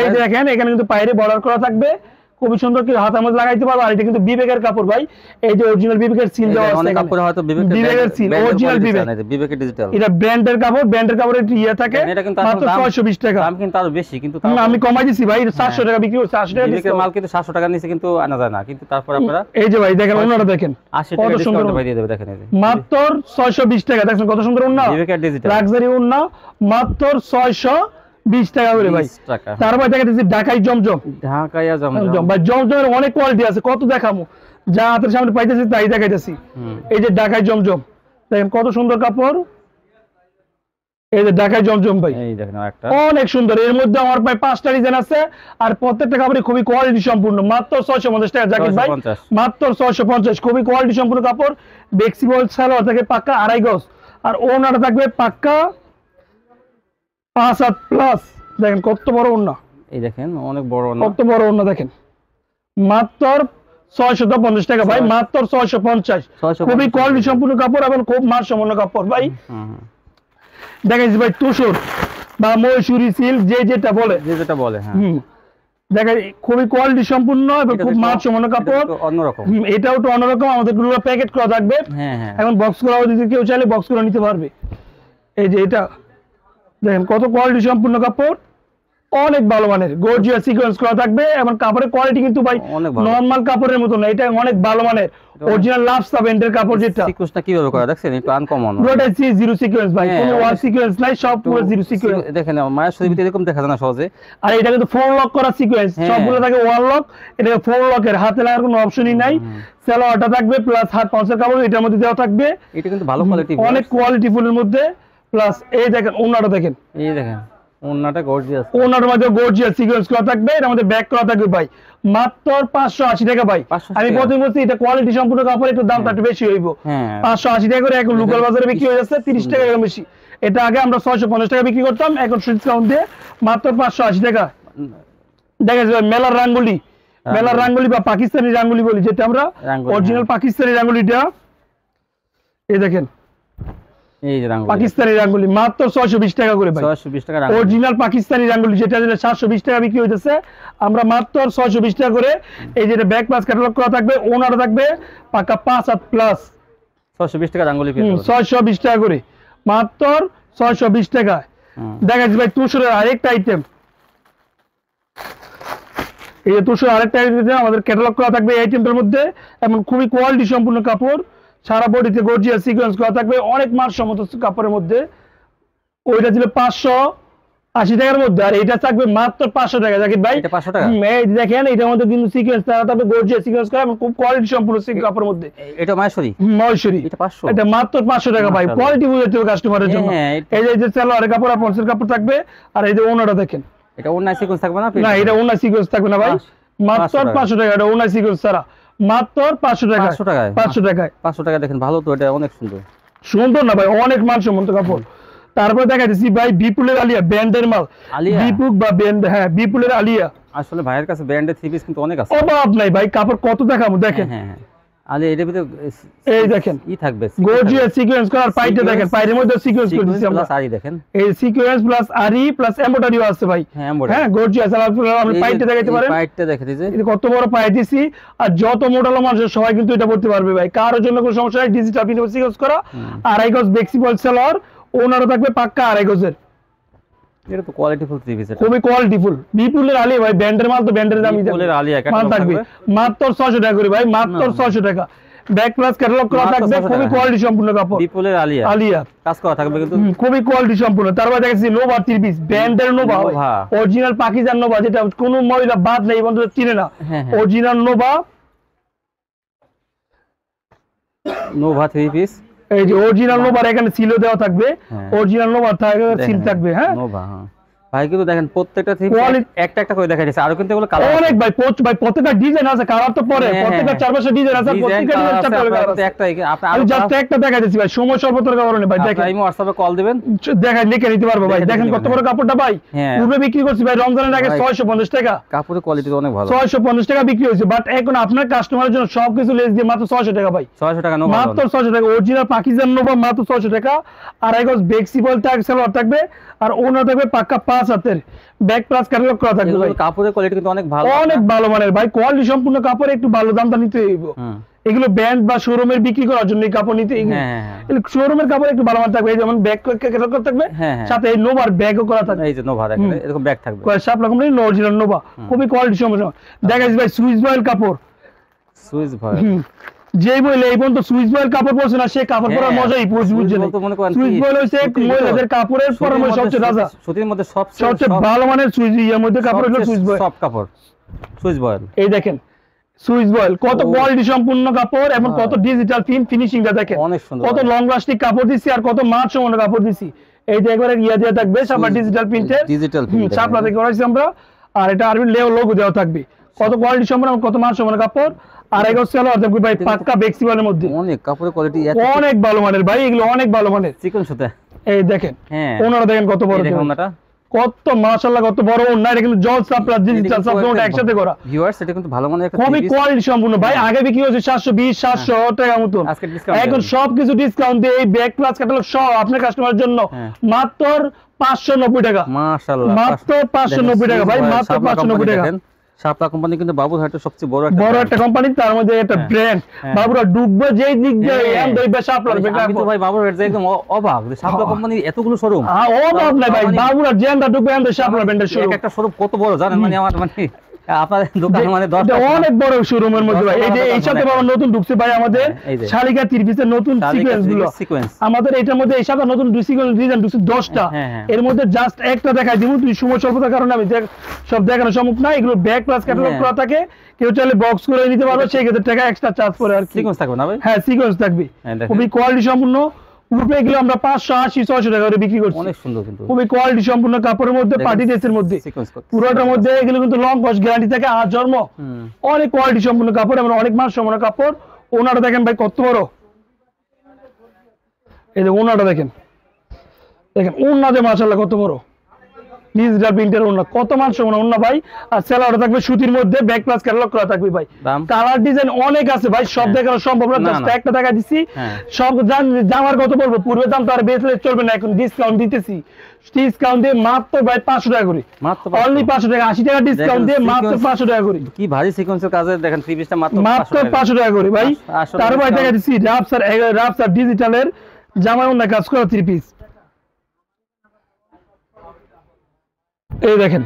এই দেখেন এখানে কিন্তু পায়রে বর্ডার করা থাকবে, খুবই সুন্দর করে হাতের মধ্যে লাগাইতে পারবো। আর এটা কিন্তু বিবেকের কাপড় ভাই, এই যে অরিজিনাল বিবেকের সিল দেওয়া আছে, অনেক কাপড় হয়তো বিবেকের সিল, অরিজিনাল বিবেকের ডিজিটাল, এটা ব্র্যান্ডের কাপড়, ব্র্যান্ডের কাপড়ের ইয়া থাকে। মাত্র 620 টাকা, দাম কিন্তু আরো বেশি, কিন্তু আমি কমাই দিছি ভাই, 700 টাকা বিক্রি করছে, 800 টাকা বিবেকের মাল কিন্তু 700 টাকা নিচে কিন্তু আনা যায় না, কিন্তু তারপর আপনারা এই যে ভাই দেখেন ওনাটা দেখেন 80 টাকা ডিসকাউন্ট ভাই দিয়ে দেবে, দেখেন এই যে মাত্র 620 টাকা। দেখেন কত সুন্দর ওন্না, বিবেকের ডিজিটাল লাক্সারি ওন্না, মাত্র 620 টাকা করে ভাই। তারপর দেখা যাচ্ছে ঢাকাই জমজম, ঢাকাইয়া জমজম ভাই, জমজমের অনেক কোয়ালিটি আছে, কত দেখামু, যা হাতের সামনে পাইতেছি তাই দেখাইতেছি। এই যে ঢাকাই জমজম দেখেন কত সুন্দর কাপড়, এই যে ঢাকাই জমজম ভাই, এই দেখেন আরেকটা অনেক সুন্দর। এর মধ্যে আমার ভাই 5টা ডিজাইন আছে, আর প্রত্যেকটা কাপড়ই খুবই কোয়ালিটি সম্পূর্ণ, মাত্র 650 টাকা জাকির ভাই, মাত্র 650, খুবই কোয়ালিটি সম্পূর্ণ কাপড়। ফ্লেক্সিবল সালোয়ার থাকে পাক্কা 2.5 গজ, আর ওনাটা থাকবে পাক্কা 5 হাত প্লাস। দেখেন কত বড় ওন্না, এই দেখেন অনেক বড় ওন্না, কত বড় ওন্না দেখেন, মাত্র 650 টাকা ভাই, মাত্র 650, খুবই কোয়ালিটি সম্পূর্ণ কাপড় এবং খুব মানসম্পন্ন কাপড় ভাই। দেখাইছি ভাই তুষুর বা ময়ূরী সিল্ক, যে যেটা বলে, হ্যাঁ দেখাই, খুবই কোয়ালিটি সম্পূর্ণ এবং খুব মানসম্পন্ন কাপড়, অন্যরকম। এটাও তো অন্যরকম, আমাদের গুলো প্যাকেট করা থাকবে, এখন বক্স করা যদি কেউ চাইলে বক্স করে নিতে পারবে। এই যে এটা দেখেন কত কোয়ালিটি সম্পূর্ণ কাপড়, অনেক ভালো মানের, গর্জিয়াস সিকোয়েন্স করা থাকবে এবং কাপড়ের কোয়ালিটি কিন্তু ভাই নরমাল কাপড়ের মতো না, এটা অনেক ভালো মানের অরিজিনাল লাভসা ব্র্যান্ডের কাপড়। যেটা সিকোয়েন্সটা কিভাবে করা দেখছেন, একটু আনকমন, পুরোটা জিরো সিকোয়েন্স ভাই, কোনো ওয়ান সিকোয়েন্স নাই, সব পুরো জিরো সিকোয়েন্স। দেখেন মায়ের শরীরে এরকম দেখা যায় না সহজে। আর এটা কিন্তু ফোর লক করা সিকোয়েন্স, সবগুলো থাকে ওয়ান লক, এটা ফোর লকের, হাতে লাগার কোনো অপশনই নাই। সালোয়ারটা থাকবে প্লাস হাত পাঁচের কাপড় এটার মধ্যে দেওয়া থাকবে, এটা কিন্তু ভালো কোয়ালিটি, অনেক কোয়ালিটি ফুলের মধ্যে। প্লাস এই দেখেন ওন্নাটা দেখেন, এই দেখেন ওন্নাটা গর্জিয়াস, ওন্নার মধ্যে গর্জিয়াস সিকোয়েন্স করা থাকবে, এর মধ্যে ব্যাক করা থাকবে ভাই, মাত্র 580 টাকা ভাই। আমি প্রথমে বলছি এটা কোয়ালিটি সম্পূর্ণ কাপড়, একটু দামটা একটু বেশি হইব, 580 টাকা করে এখন লোকাল বাজারে বিক্রি হয়ে যাচ্ছে 30 টাকা এর বেশি। এটা আগে আমরা 650 টাকা বিক্রি করতাম, এখন ডিসকাউন্ট দিয়ে মাত্র 580 টাকা। দেখা যাবে মেলার রাঙ্গুলি, মেলার রাঙ্গুলি বা পাকিস্তানি রাঙ্গুলি বলি, যেটা আমরা অরিজিনাল পাকিস্তানি রাঙ্গুলিটা, এই দেখেন এই যে রাঙ্গুলি, পাকিস্তানি রাঙ্গুলি মাত্র 620 টাকা করে ভাই। 620 টাকা রাঙ্গুলি, অরিজিনাল পাকিস্তানি রাঙ্গুলি যেটা 720 টাকা বিক্রি হইতেছে, আমরা মাত্র 620 টাকা করে। এই যে ব্যাক প্লাস ক্যাটালগ করা থাকবে, ওনার থাকবে পাকা 5 হাত প্লাস, 620 টাকা রাঙ্গুলি পেয়ে যাবেন। 620 টাকা করে, মাত্র 620 টাকা। দেখাচ্ছি ভাই তুষারের আরেকটা আইটেম, এই যে তুষার আরেকটা আইটেম আমাদের ক্যাটালগ করা থাকবে এই আইটেমটার মধ্যে, এবং খুবই কোয়ালিটি সম্পূর্ণ কাপড়, সারা বডিতে গর্জিয়াস সিকোয়েন্স করা থাকবে, অনেক মানসম্মত কাপড়ের মধ্যে। ওইটা ছিল 580 টাকার মধ্যে, আর এটা থাকবে মাত্র 500 টাকা। জাকির ভাই এটা 500 টাকা, এই দেখেন এটার মধ্যে কিন্তু সিকোয়েন্স থাকবে, গর্জিয়াস সিকোয়েন্স করা এবং খুব কোয়ালিটি সম্পূর্ণ কাপড়ের মধ্যে। এটা মাহেশ্বরী, মহেশ্বরী, এটা 500, এটা মাত্র 500 টাকা ভাই। কোয়ালিটি বুঝতে হবে কাস্টমারের জন্য। এই যে সালোয়ারের কাপড় আর পঞ্চের কাপড় থাকবে, আর এই যে ওনাটা দেখেন, এটা ওন্না সিকোয়েন্স থাকবে না? না এটা ওন্না সিকোয়েন্স থাকবে না ভাই, মাত্র 500 টাকা। এটা ওন্না সিকোয়েন্স ছাড়া মাত্র 500 টাকা। 500 টাকায়, 500 টাকায়, 500 টাকা দেখেন, ভালো তো, এটা অনেক সুন্দর। সুন্দর না ভাই, অনেক মানসম্মত কাপড়। তারপরে দেখা যাচ্ছে ভাই বিপুলের আলিয়া, ব্র্যান্ডের মাল, বিপুক বা ব্র্যান্ড, হ্যাঁ বিপুলের আলিয়া। আসলে ভাইয়ের কাছে ব্র্যান্ডের থ্রি পিস কিন্তু অনেক আছে, অভাব নাই ভাই, কাপড় কত দেখাবো দেখেন। হ্যাঁ আলিয়া, এটার ভিতরে এই দেখেন ই থাকবে, গর্জিয়াস সিকোয়েন্স করার পাইটা দেখেন, পাইরের মধ্যে সিকোয়েন্স করে দিয়েছি আমরা। আরি দেখেন, এই সিকোয়েন্স প্লাস আরি প্লাস এমব্রয়ডারিও আছে ভাই। হ্যাঁ গর্জিয়াস, আপনি পাইটা দেখাইতে পারেন, পাইটা দেখে দিয়েছে, এটা কত বড় পাই দিছি। আর যত মোডাল মানুষ সবাই কিন্তু এটা পড়তে পারবে ভাই, কারোর জন্য কোনো সমস্যা নাই। ডিজিটাল প্রিন্ট সিকোয়েন্স করা, আড়াই গজ ফ্লেক্সিবল সেলর, ওনারও থাকবে পাক্কা আড়াই গজের। এটা তো কোয়ালিটিফুল থ্রি পিস, খুবই কোয়ালিটিফুল। বিপুলের আলিয়া ভাই, ব্র্যান্ডের মাল তো ব্র্যান্ডের দামই বিপুলের আলিয়া মাল থাকবে মাত্র 600 টাকা করে ভাই, মাত্র 600 টাকা। ব্যাক প্লাস ক্যাটালগ করা থাকবে, খুবই কোয়ালিটি সম্পূর্ণ কাপড়। বিপুলের আলিয়া, আলিয়া কাজ করা থাকবে কিন্তু খুবই কোয়ালিটি সম্পূর্ণ। তারপর দেখেছি নোভা থ্রি পিস, ব্র্যান্ডের নোভা, অরিজিনাল পাকিস্তান নোভা, যেটা কোনো মহিলা বাদ নেই বন্ধু চিনে না, original Nova. Nova three piece, এই যে অরিজিনাল নোভার এখানে সিলও দেওয়া থাকবে, অরিজিনাল নোভার সিল থাকবে। হ্যাঁ নোভা, ভাই কিন্তু দেখেন প্রত্যেকটা থ্রি পিস একটা একটা করে দেখা যাচ্ছে, আর কিন্তু এগুলো কালার অনেক ভাই, ভাই প্রত্যেকটা ডিজাইন আছে, কালার তো পরে প্রত্যেকটা চার পাঁচটা ডিজাইন আছে, প্রত্যেকটা ডিজাইন চারটা কালার আছে। আমি জাস্ট একটা দেখা দিচ্ছি ভাই, সময় স্বল্পতার কারণে ভাই। দেখেন আমি WhatsApp-এ কল দিবেন, দেখাই লিখে নিতে পারবো ভাই। দেখেন কত বড় কাপড়টা ভাই, পূর্বে বিক্রি করছি ভাই রমজানের আগে 650 টাকা, কাপড়ের কোয়ালিটি অনেক ভালো, 650 টাকা বিক্রি হয়েছে। বাট এখন আপনার কাস্টমারের জন্য সবকিছু লেস দিয়ে মাত্র 600 টাকা ভাই, 600 টাকা নোভা, মাত্র 600 টাকা। অরিজিনাল পাকিস্তান নোভা মাত্র 600 টাকা। আর এক গজ ফ্লেক্সিবল সেলর থাকবে, আর ওনা থাকবে পাক্কা 5 হাতের, ব্যাক প্লাস ক্যাটালগ করা থাকবে ভাই। কাপড়ের কোয়ালিটি কিন্তু অনেক ভালো, অনেক ভালো মানের ভাই, কোয়ালিটি সম্পূর্ণ কাপড়, একটু ভালো দামটা নিতে হইব। এগুলো ব্র্যান্ড বা শোরুমের বিক্রি করার জন্য এই কাপড় নিতে, শোরুমের কাপড় একটু ভালো মান থাকবে, যেমন ব্যাক ক্যাটালগ থাকবে, সাথে এই নোভার ব্যাগও করা থাকবে। এই যে নোভা দেখেন, এরকম ব্যাগ থাকবে, শাপলা কোম্পানি অরিজিনাল নোভা, খুবই কোয়ালিটি সম্পূর্ণ। দেখাচ্ছি ভাই সুইস বয়েল কাপড়, সুইস বয়েল, যেই বলে এই পর্যন্ত সুইস বয়েল কাপড় পরছে না, সে কাপড় পরার মজাই বুঝছে না। সুইস বয়েল হচ্ছে মহিলাদের কাপড়ের পরার মধ্যে সবচেয়ে রাজা, সুতির মধ্যে সবচেয়ে ভালো মানের সুইস, এর মধ্যে কাপড় হলো সুইস বয়েল, সব কাপড় সুইস বয়েল। এই দেখেন সুইস বয়েল কত কোয়ালিটি সম্পূর্ণ কাপড়, এবং কত ডিজিটাল ফিনিশিংটা দেখেন, অনেক সুন্দর, কত লং লাস্টিং কাপড় দিছি, আর কত মান সম্পন্ন কাপড় দিছি। এই যে একবারে ইয়া দেওয়া থাকবে সামনে ডিজিটাল প্রিন্টের, ডিজিটাল প্রিন্ট ছাপলা থেকে করাইছি আমরা, আর এটা আরবি লোগো দেওয়া থাকবে। কত কোয়ালিটি সম্পন্ন, কত মান সম্পন্ন কাপড়। আর এগুলো সেলর দেখবে ভাই পাক্কা ফ্লেক্সিবলের মধ্যে, অনেক কাপড়ের কোয়ালিটি অনেক ভালো মানের ভাই, এগুলো অনেক ভালো মানের চিকন সুতা। এই দেখেন ওনারা দেখেন কত বড়, দেখুন ওনাটা কত মাশাআল্লাহ, কত বড় ওনা, এটা কিন্তু জল সাপ্লা ডিজিটাল সাপ্লাটা একসাথে করা। ভিউয়ার্স এটা কিন্তু ভালো মানের একটা খুবই কোয়ালিটি সম্পূর্ণ ভাই। আগে বিক্রি হচ্ছে 720 700 টাকা মতো, এখন সবকিছু ডিসকাউন্ট দিয়ে এই ব্যাক ক্লাস ক্যাটালগ সব আপনার কাস্টমারের জন্য মাত্র 590 টাকা। মাশাআল্লাহ, মাত্র 590 টাকা ভাই, মাত্র 590 টাকা। শাপলা কোম্পানি কিন্তু বাবুরহাটের সবচেয়ে বড় একটা কোম্পানি, তার মধ্যে একটা ব্র্যান্ড। বাবুরহাট ডুববে যেই দিক দিয়ে এম দইবে শাপলা, আমি তো ভাই বাবুরহাট যাই একদম অবাক যে শাপলা কোম্পানি এতগুলো শোরুম। অবাক নাই ভাই, বাবুরহাট যেটা ডুববে এম দই শাপলা ব্র্যান্ডের শোরুম, একটা শোরুম কত বড় জানেন, মানে আমার মানে আপনাদের দোকান মানে 10টা অনেক বড় শোরুমের মধ্যে ভাই। এই যে এই সাথে বাবা নতুন ঢুকছে ভাই আমাদের শালিকা 3 পিসের নতুন সিকোয়েন্স গুলো, আমাদের এটার মধ্যে এই সাথে নতুন সিকোয়েন্স ডিজাইন ঢুকছে 10টা। এর মধ্যে জাস্ট একটা দেখাই দিব, তুই সময় স্বল্পতার কারণে আমি সব দেখানো সম্ভব না। এগুলো ব্যাক প্লাস ক্যাটালগ করা থাকে, কেউ চাইলে বক্স করে নিতে পারবে, সেই ক্ষেত্রে টাকা এক্সট্রা চার্জ করে। আর সিকোয়েন্স থাকবে না ভাই? হ্যাঁ সিকোয়েন্স থাকবে, খুবই কোয়ালিটি সম্পূর্ণ। উপরে এগুলো আমরা 580 600 টাকা করে বিক্রি করছি, অনেক সুন্দর কিন্তু খুবই কোয়ালিটি সম্পূর্ণ কাপড়ের মধ্যে, পার্টি ড্রেসের মধ্যে, পুরোটার মধ্যে। এগুলো কিন্তু লং কস্ট গ্যারান্টি থাকে, আর জন্ম অনেক কোয়ালিটি সম্পূর্ণ কাপড় এবং অনেক মান সম্পন্ন কাপড়। ওনাটা দেখেন ভাই কত বড়, এই যে ওনাটা দেখেন, দেখেন ওনাতে মাশাআল্লাহ কত বড়, ডিজিটাল প্রিন্টের ওন্না, কত মান সমান ওন্না ভাই। আর সেলারটা থাকবে সুতির মধ্যে, ব্যাক প্লাস ক্যাটালগ করা থাকবে ভাই। কালার ডিজাইন অনেক আছে ভাই, সব দেখানো সম্ভব না, জাস্ট একটা টাকা দিছি। সব জামার কত বলবো, পূর্বে দাম তো আর বেচলে চলবে না, এখন ডিসকাউন্ট দিতেছি। ডিসকাউন্ট দিয়ে মাত্র ভাই 500 টাকা করে, অনলি 500 টাকা, 80 টাকা ডিসকাউন্ট দিয়ে মাত্র 500 টাকা করে। কি ভারী সিকোয়েন্সের কাজে দেখেন, থ্রি পিসটা মাত্র 500 টাকা করে ভাই। তার ভাই দেখা দিচ্ছি রাফসার ডিজিটালের জামার ওন্না কাজ করা থ্রি পিস। এই দেখেন,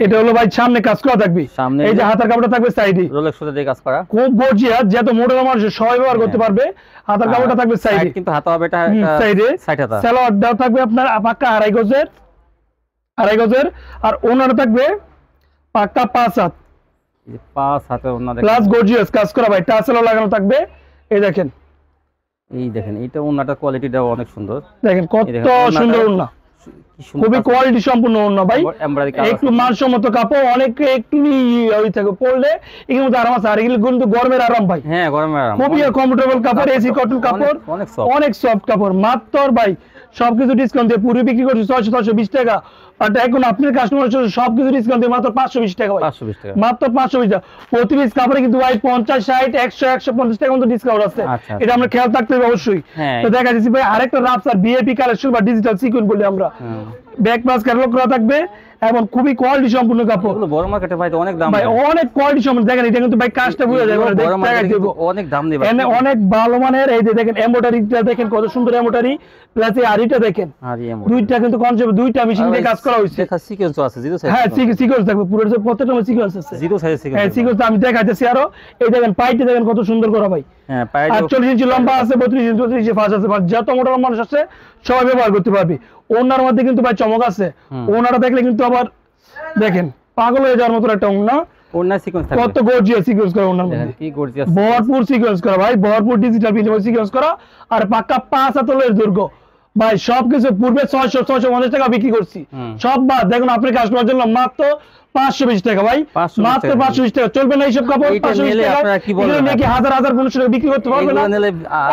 এটা হলো ভাই সামনে কাজ করা থাকবে, এই যে হাতার কাপড়টা থাকবে সাইডে রোলেক্স সুতা দিয়ে কাজ করা, খুব গর্জিয়াস, যত মোটা মানুষ সবাই ব্যবহার করতে পারবে। হাতার কাপড়টা থাকবে সাইডে, কিন্তু হাতা হবে এটা সাইডে, সালোয়ারটাও থাকবে আপনার পাক্কা আড়াই গজের, আর ওনাটা থাকবে পাক্কা 5 হাত, 5 হাতের ওনা দেখেন, প্লাস গর্জিয়াস কাজ করা ভাই, টাসেলও লাগানো থাকবে। এই দেখেন এটা ওনাটার কোয়ালিটিটাও অনেক সুন্দর, দেখেন কত সুন্দর ওনা, খুবই কোয়ালিটি সম্পূর্ণ ওন্না ভাই, একটু মানসম্মত কাপড়, অনেক একটু ওই থাকে পরলে এর মধ্যে আরাম আছে। আর এগুলো কিন্তু গরমের আরাম ভাই, হ্যাঁ গরমের আরাম, খুবই কমফোর্টেবল কাপড়, এসি কটন কাপড়, অনেক সফট কাপড়। মাত্র ভাই সবকিছু ডিসকাউন্ট দিয়ে পুরো বিক্রি করছি 620 টাকা, আর এখন আপনার কাস্টমার সবকিছু ডিসকাউন্ট দিয়ে মাত্র 520 টাকা ভাই, মাত্র 520 টাকা। প্রতি পিস কাপড়ে কিন্তু ভাই 50, 60, 100, 150 টাকা মতো ডিসকাউন্ট আছে, এটা আমরা খেয়াল থাকতে হবে অবশ্যই। তো দেখা যাচ্ছে ভাই আরেকটা রাফসার ভিআইপি কালেকশন বা ডিজিটাল সিকোয়েন্স বলি আমরা, ব্যাক প্লাস ক্যাটালগ করা থাকবে এবং খুবই কোয়ালিটি সম্পূর্ণ কাপড়। এগুলো বড় মার্কেটে ভাই তো অনেক দাম ভাই, অনেক কোয়ালিটি সম্পূর্ণ। দেখেন এটা কিন্তু ভাই কাজটা বুঝা যায়, বড় মার্কেটে অনেক দাম নেই ভাই, অনেক ভালো মানের। এই যে দেখেন এমব্রয়ডারিটা দেখেন কত সুন্দর এমব্রয়ডারি, প্লাস এই আরিটা দেখেন, দুইটা কিন্তু কনসেপ্ট, দুইটা মেশিন দিয়ে কাজ করা হইছে। দেখা সিকোয়েন্সও আছে, জিরো সাইজ, হ্যাঁ সিকোয়েন্স থাকবে পুরো, প্রত্যেকটা সিকোয়েন্স আছে, জিরো সাইজ সিকোয়েন্স। হ্যাঁ সিকোয়েন্স আমি দেখাইতেছি আরো। এই দেখেন পাইটা দেখেন কত সুন্দর করা ভাই, হ্যাঁ পাইটা 48 ইঞ্চি লম্বা আছে, 32 ইঞ্চি 34 ইঞ্চি ফাঁস আছে, যত মোটা মানুষ আছে সবাই ব্যবহার করতে পারবে। ওনার মধ্যে কিন্তু ভাই চমক আছে, ওনারা দেখলে কিন্তু আবার দেখেন পাগল হয়ে যাওয়ার মতো একটা ওনা, ওনা সিকোয়েন্স থাকে, কত গর্জিয়াস সিকোয়েন্স করা ওনার মধ্যে, কি গর্জিয়াস, ভরপুর সিকোয়েন্স করা ভাই, ভরপুর ডিজিটাল প্রিন্ট সিকোয়েন্স করা, আর পাক্কা 5 হাতের দৈর্ঘ্য ভাই। সবকিছু পূর্বে 650 টাকা বিক্রি করছি, সব বাদ দেখুন আপনার কাস্টমার জন্য মাত্র 520 টাকা ভাই, মাত্র 520 টাকা। চলবে না এইসব কাপড় 520 টাকা, এগুলো নাকি হাজার 1500 টাকা বিক্রি করতে পারবে না,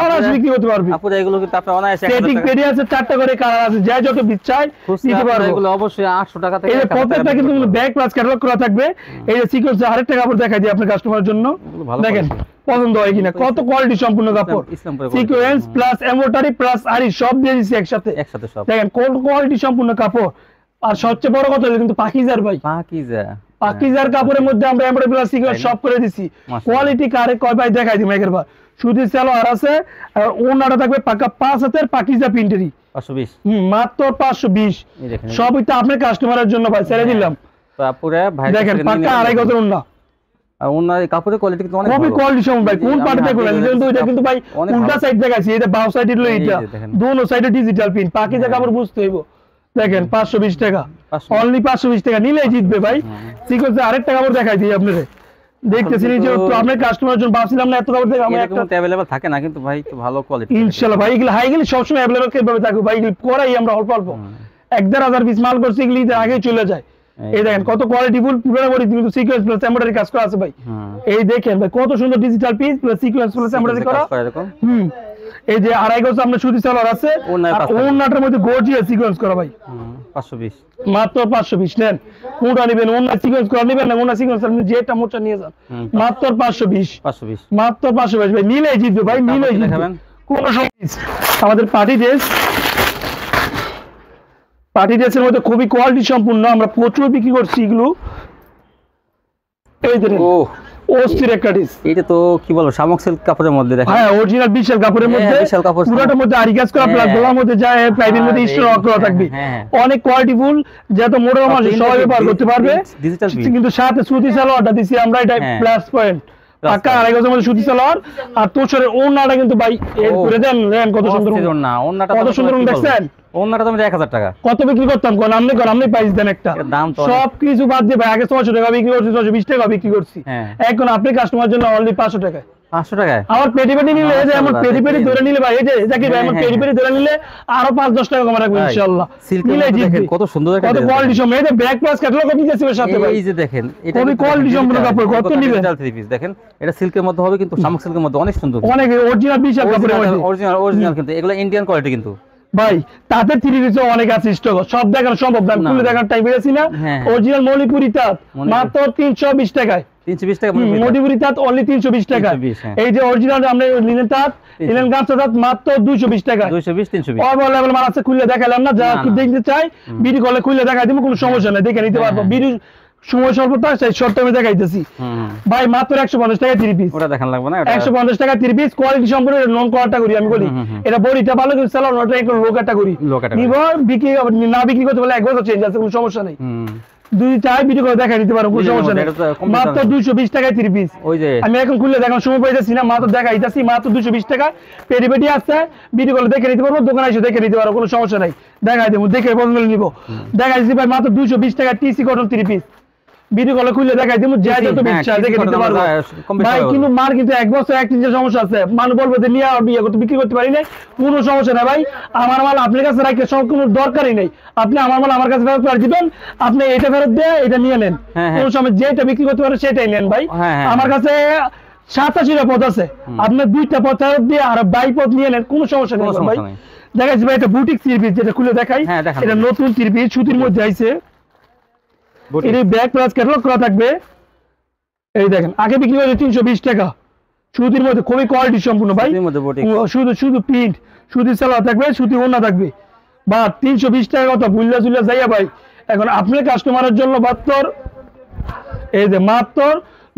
অনায়াসে বিক্রি করতে পারবে। আপু এগুলো কিন্তু আপনি অনায়াসে স্ট্যাটিক পেডি আছে, 4টা করে কালার আছে, যাই যত চাই নিতে পারবে। এগুলো অবশ্যই 800 টাকা থেকে, এই যে প্রত্যেকটা কিন্তু ব্যাক প্লাস ক্যাটালগ করা থাকবে। এই যে সিকোয়েন্স আরেকটা কাপড় দেখাই দিই আপনার কাস্টমারের জন্য, দেখেন পছন্দ হয় কিনা, কত কোয়ালিটি সম্পূর্ণ কাপড়, সিকোয়েন্স প্লাস এমব্রয়ডারি প্লাস আরি সব দিয়ে দিয়েছি একসাথে সব, দেখেন কোন কোয়ালিটি সম্পূর্ণ কাপড়। আর সবচেয়ে বড় কথা কিন্তু পাকিজার ভাই, পাকিজার কাপড়ের মধ্যে আমরা এমব্রয়ডারি প্লাস সিকোয়েন্স সব করে দিছি। কোয়ালিটি কারে কয় ভাই দেখাই দিই একবার, শুধু সালোয়ার আছে, আর ওনাটা থাকবে পাকা 5 হাতের পাকিজা প্রিন্টেরই, 520 মাত্র 520। সবই তো আপনার কাস্টমারের জন্য ভাই ছেড়ে দিলাম। তারপরে ভাই দেখেন পাকা আড়াই গজের ওন্না, আর ওনার কাপড়ের কোয়ালিটি কিন্তু অনেক ভালো, কোয়ালিটি সম ভাই। কোন পার্টে দেখুন, এটা কিন্তু ভাই উল্টা সাইড দেখাইছি, এটা বাম সাইডে হলো, এটা দুনো সাইডে ডিজিটাল প্রিন্ট, পাকিজা কাপড় বুঝতে হইব। দেখেন 520 টাকা, অনলি 520 টাকা নিলেই জিতবে ভাই। সিকোয়েন্সে আরেকটা কাপড় দেখাই দিই আপনারে, দেখতেছেন যে আপনার কাস্টমারের জন্য ভাবছিলাম না এত কাপড় দেখে আমরা একটা अवेलेबल থাকে না, কিন্তু ভাই তো ভালো কোয়ালিটি ইনশাআল্লাহ ভাই, এগুলো হাই গেলে সবসময় अवेलेबल কিভাবে থাকবে ভাই, এগুলো করাই আমরা অল্প অল্প 1000 পিস মাল করছি, এগুলো ঈদের আগে চলে যায়। এই দেখেন কত কোয়ালিটি ফুল পুরো বডি কিন্তু সিকোয়েন্স প্লাস এমব্রয়ডারি কাজ করা আছে ভাই। এই দেখেন ভাই কত সুন্দর digital piece plus sequence plus embroidery করা। এই যে আড়াই গজ আমরা সুতি সালোয়ার আছে, আর ওন্নাটার মধ্যে গর্জিয়াস সিকোয়েন্স করা ভাই, 520 মাত্র 520 নেন। কোনটা নেবেন, ওন্না সিকোয়েন্স করা নেবেন না ওন্না সিকোয়েন্স আপনি যেটা মোচা নিয়ে যান, মাত্র 520 মাত্র 520 ভাই, নিলেই জিতবে ভাই, নিলেই জিতবে। কোন সময় আমাদের পার্টি ড্রেসের মধ্যে খুবই কোয়ালিটি সম্পূর্ণ, আমরা প্রচুর বিক্রি করছি এগুলো। এই দেখেন অস্থির একটা ড্রেস, এটা তো কি বলবো শামুক সিল্ক কাপড়ের মধ্যে দেখেন, হ্যাঁ অরিজিনাল বিশাল কাপড়ের মধ্যে, বিশাল কাপড় পুরোটার মধ্যে আরি কাজ করা প্লাস গলার মধ্যে যায় প্লাইডের মধ্যে স্টোন করা থাকবে, অনেক কোয়ালিটিফুল, যত মোটা মানুষ সবাই ব্যবহার করতে পারবে। কিন্তু সাথে সুতি সালোয়ারটা দিছি আমরা, এটা প্লাস পয়েন্ট পাকা আড়াই গজের মধ্যে সুতি সালোয়ার, আর তোষরের ওন্নাটা কিন্তু ভাই এর করে দেন, নেন কত সুন্দর ওন্না, ওন্নাটা কত সুন্দর দেখছেন, ওন্নাটা তো 1000 টাকা কত বিক্রি করতাম, কোন আপনি প্রাইস দেন একটা, সব কিছু বাদ দিয়ে ভাই আগে 600 টাকা বিক্রি করছি, 620 টাকা বিক্রি করছি, এখন আপনি কাস্টমার জন্য অনলি 500 টাকায়, 500 টাকায়। আমার পেটি নিলে, এই যে আমার পেটি ধরে নিলে ভাই, এই যে জাকির ভাই আমার পেটি ধরে নিলে আরো 5-10 টাকা কম রাখবো ইনশাআল্লাহ। নিলে দেখেন কত সুন্দর একটা, কত কোয়ালিটি সম্পূর্ণ, এই যে ব্যাক প্লাস ক্যাটালগ কপি আছে এর সাথে ভাই, এই যে দেখেন এটা খুবই কোয়ালিটি সম্পূর্ণ কাপড়, কত নিবেন থ্রি পিস দেখেন, এটা সিল্কের মধ্যে হবে কিন্তু শামুক সিল্কের মধ্যে অনেক সুন্দর, অনেক অরিজিনাল বিশাল কাপড়ের মধ্যে, অরিজিনাল কিন্তু এগুলো ইন্ডিয়ান কোয়ালিটি কিন্তু ভাই তাতে 3 পিসও অনেক আছে স্টক, সব দেখানো সম্ভব না, খুলে দেখার টাইম পেয়েছি না। অরিজিনাল মণিপুরি তাঁত মাত্র 320 টাকায়, 320 টাকা মণিপুরি তাঁত অনলি 320 টাকা। এই যে অরিজিনাল আমরা লিনেন তাঁত, লিনেন গামছা তাঁত মাত্র 220 টাকা, 220 320 অবলেবল মাল আছে, খুলে দেখালাম না, যা কি দেখতে চাই ভিডিও কলে খুলে দেখাই দিব, কোনো সমস্যা নাই, দেখে নিতে পারবো। ভিডিও সময় স্বল্পতা সেই শর্ট টাইমে দেখাইতেছি ভাই, মাত্র 150 টাকা 3 পিস, ওটা দেখান লাগবে না, 150 টাকা 3 পিস, কোয়ালিটি সম্পূর্ণ নন ক্যাটাগরি আমি বলি, এটা বডিটা ভালো কিন্তু সেলার ওটা একটু লো ক্যাটাগরি, নিব বিক্রি না বিক্রি করতে বলে এক বছর চেঞ্জ আছে, কোনো সমস্যা নাই, দুই চাই ভিডিও করে দেখাই নিতে পারো, কোনো সমস্যা নেই, মাত্র 220 টাকায় 3 পিস। ওই যে আমি এখন খুলে দেখার সময় পাইতেছি না, মাত্র দেখাইতেছি মাত্র 220 টাকা, পেটি পেটি আছে, ভিডিও করে দেখে নিতে পারবো, দোকানে এসে দেখে নিতে পারো, কোনো সমস্যা নাই, দেখাই দেবো, দেখে পছন্দ নিব, দেখাইছি ভাই মাত্র 220 টাকা টিসি কটন 3 পিস, ভিডিও কলে খুলে দেখাই দেবো, যা যত বিচ্ছা দেখে নিতে পারবো ভাই। কিন্তু মার কিন্তু এক বছর এক তিনটা সমস্যা আছে, মানুষ বলবে যে নিয়ে বিয়ে করতে বিক্রি করতে পারি নাই, কোনো সমস্যা নাই ভাই, আমার মাল আপনার কাছে রাখতে সব কোনো দরকারই নেই, আপনি আমার মাল আমার কাছে ফেরত করে দিবেন, আপনি এটা ফেরত দিয়ে এটা নিয়ে নেন, কোনো সময় যেটা বিক্রি করতে পারে সেটাই নেন ভাই। আমার কাছে 87টা পথ আছে, আপনি 2টা পথ ফেরত দিয়ে আর 22 পথ নিয়ে নেন, কোনো সমস্যা নেই ভাই। দেখাচ্ছি ভাই এটা বুটিক 3 পিস, যেটা খুলে দেখাই, এটা নতুন 3 পিস সুতির মধ্যে আইছে, এর ব্যাক প্লাস ক্যাটালগ করা থাকবে, এই দেখেন আগে বিক্রি হয়েছে 320 টাকা, সুতির মধ্যে খুবই কোয়ালিটি সম্পূর্ণ ভাই, শুধু প্রিন্ট, সুতি সালোয়ার থাকবে, সুতি ওড়না থাকবে, বা 320 টাকা কথা বুল্লা জুল্লা যাইয়া ভাই, এখন আপনার কাস্টমারের জন্য মাত্র এই যে মাত্র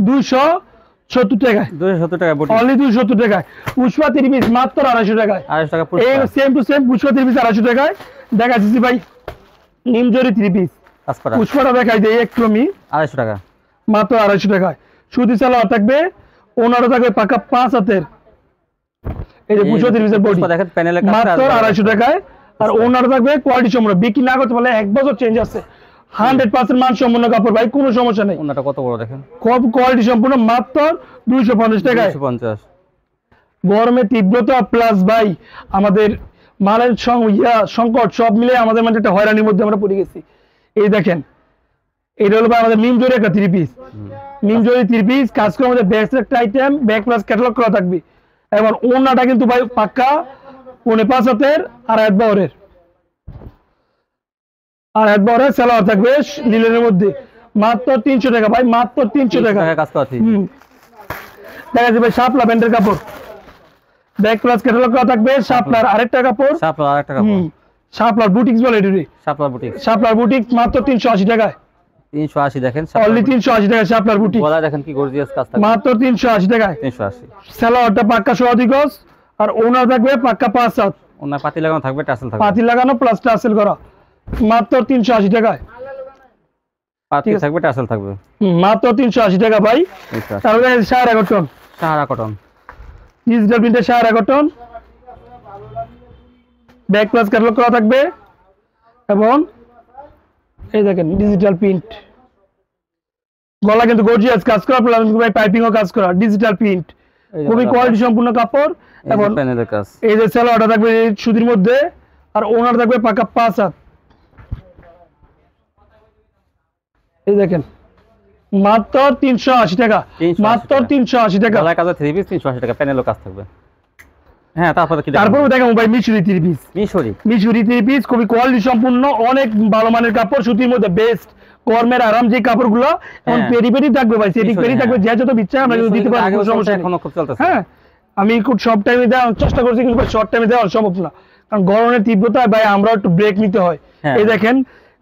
270 টাকায়, 270 টাকা অনলি 270 টাকায়, পুষ্পা 3 পিস মাত্র 250 টাকায়, 250 টাকা এই same to same Pushpa 3 piece 250 টাকায়। দেখাচ্ছি ভাই নিমজরি 3 পিস, পুষ্পাটা দেখাই দেয় একটু আমি, 250 টাকা মাত্র 250 টাকায়, সুতি সালোয়ার থাকবে, ওনারও থাকবে পাকা 5 হাতের, এই যে পুষ্পা 3 পিসের বডি দেখেন প্যানেলে মাত্র 250 টাকায়, আর ওনারও থাকবে কোয়ালিটি সম্পূর্ণ, বিক্রি না করতে পারলে এক বছর চেঞ্জ আছে, 100% মান সম্পূর্ণ কাপড় ভাই, কোনো সমস্যা নেই। ওনাটা কত বড় দেখেন, খুব কোয়ালিটি সম্পূর্ণ, মাত্র 250 টাকায়। 250 গরমের তীব্রতা প্লাস ভাই আমাদের মালের সংকট সব মিলে আমাদের মানে একটা হয়রানির মধ্যে আমরা পড়ে গেছি। এই দেখেন এটা হলো আমাদের নিমজরি একটা 3 পিস, নিমজরি 3 পিস কাজ করে আমাদের ব্যাক একটা আইটেম, ব্যাক প্লাস ক্যাটালগ করা থাকবে, এবং ওড়নাটা কিন্তু ভাই পাক্কা 5.5 হাতের আর এক বহরের, আর এক বহরের সালোয়ার থাকবে লিলেনের মধ্যে, মাত্র 300 টাকা ভাই, মাত্র 300 টাকা কাজ করতে। দেখা যাবে ভাই শাপলা ব্যান্ডের কাপড়, ব্যাক প্লাস ক্যাটালগ করা থাকবে, শাপলার আরেকটা কাপড়, শাপলার আরেকটা কাপড়, শাপলার বুটিক্স বলে এটারে, শাপলার বুটিক, শাপলার বুটিক্স মাত্র 380 টাকায়, 380 দেখেন, অনলি 380 টাকা শাপলার বুটিক, গলা দেখেন কি গর্জিয়াস কাজ থাকবে, মাত্র 380 টাকায়, 380। সালোয়ারটা পাক্কা সোয়াদি গজ, আর ওনার থাকবে পাক্কা 5 হাত, ওনার পাতি লাগানো থাকবে, টাসেল থাকবে, পাতি লাগানো প্লাস টাসেল করা, মাত্র 380 টাকায়, পাতি থাকবে টাসেল থাকবে, মাত্র 380 টাকা ভাই। তারপরে Sahara cotton, Sahara cotton digital প্রিন্টের Sahara cotton, back plus catalogue করা থাকবে, এবং এই দেখেন ডিজিটাল প্রিন্ট, গলা কিন্তু গর্জিয়াস কাজ করা, প্লাস পাইপিংও কাজ করা, ডিজিটাল প্রিন্ট, খুবই কোয়ালিটি সম্পূর্ণ কাপড়, এবং প্যানেলের কাজ, এই যে সালোয়ারটা থাকবে সুতির মধ্যে, আর ওনার থাকবে পাকা 5 হাত, এই দেখেন মাত্র 380 টাকা, মাত্র 380 টাকা, গলার কাজ 3 পিস 380 টাকা, প্যানেলও কাজ থাকবে। হ্যাঁ তারপরে কি তারপরে দেখাবো ভাই মিশরি 3 পিস, মিশরি 3 পিস খুবই কোয়ালিটি সম্পূর্ণ, অনেক ভালো মানের কাপড়, সুতির মধ্যে বেস্ট, গরমের আরাম যে কাপড়গুলো, এখন পেরি পেরি থাকবে ভাই, সেটি পেরি থাকবে, যে যত ইচ্ছা আমরা দিতে পারবো, কোনো সমস্যা নেই। এখনো খুব চলতেছে, হ্যাঁ আমি খুব শর্ট টাইমে দেওয়ার চেষ্টা করছি, কিন্তু শর্ট টাইমে দেওয়া সম্ভব না, কারণ গরমের তীব্রতায় ভাই আমরা একটু ব্রেক নিতে হয়। এই দেখেন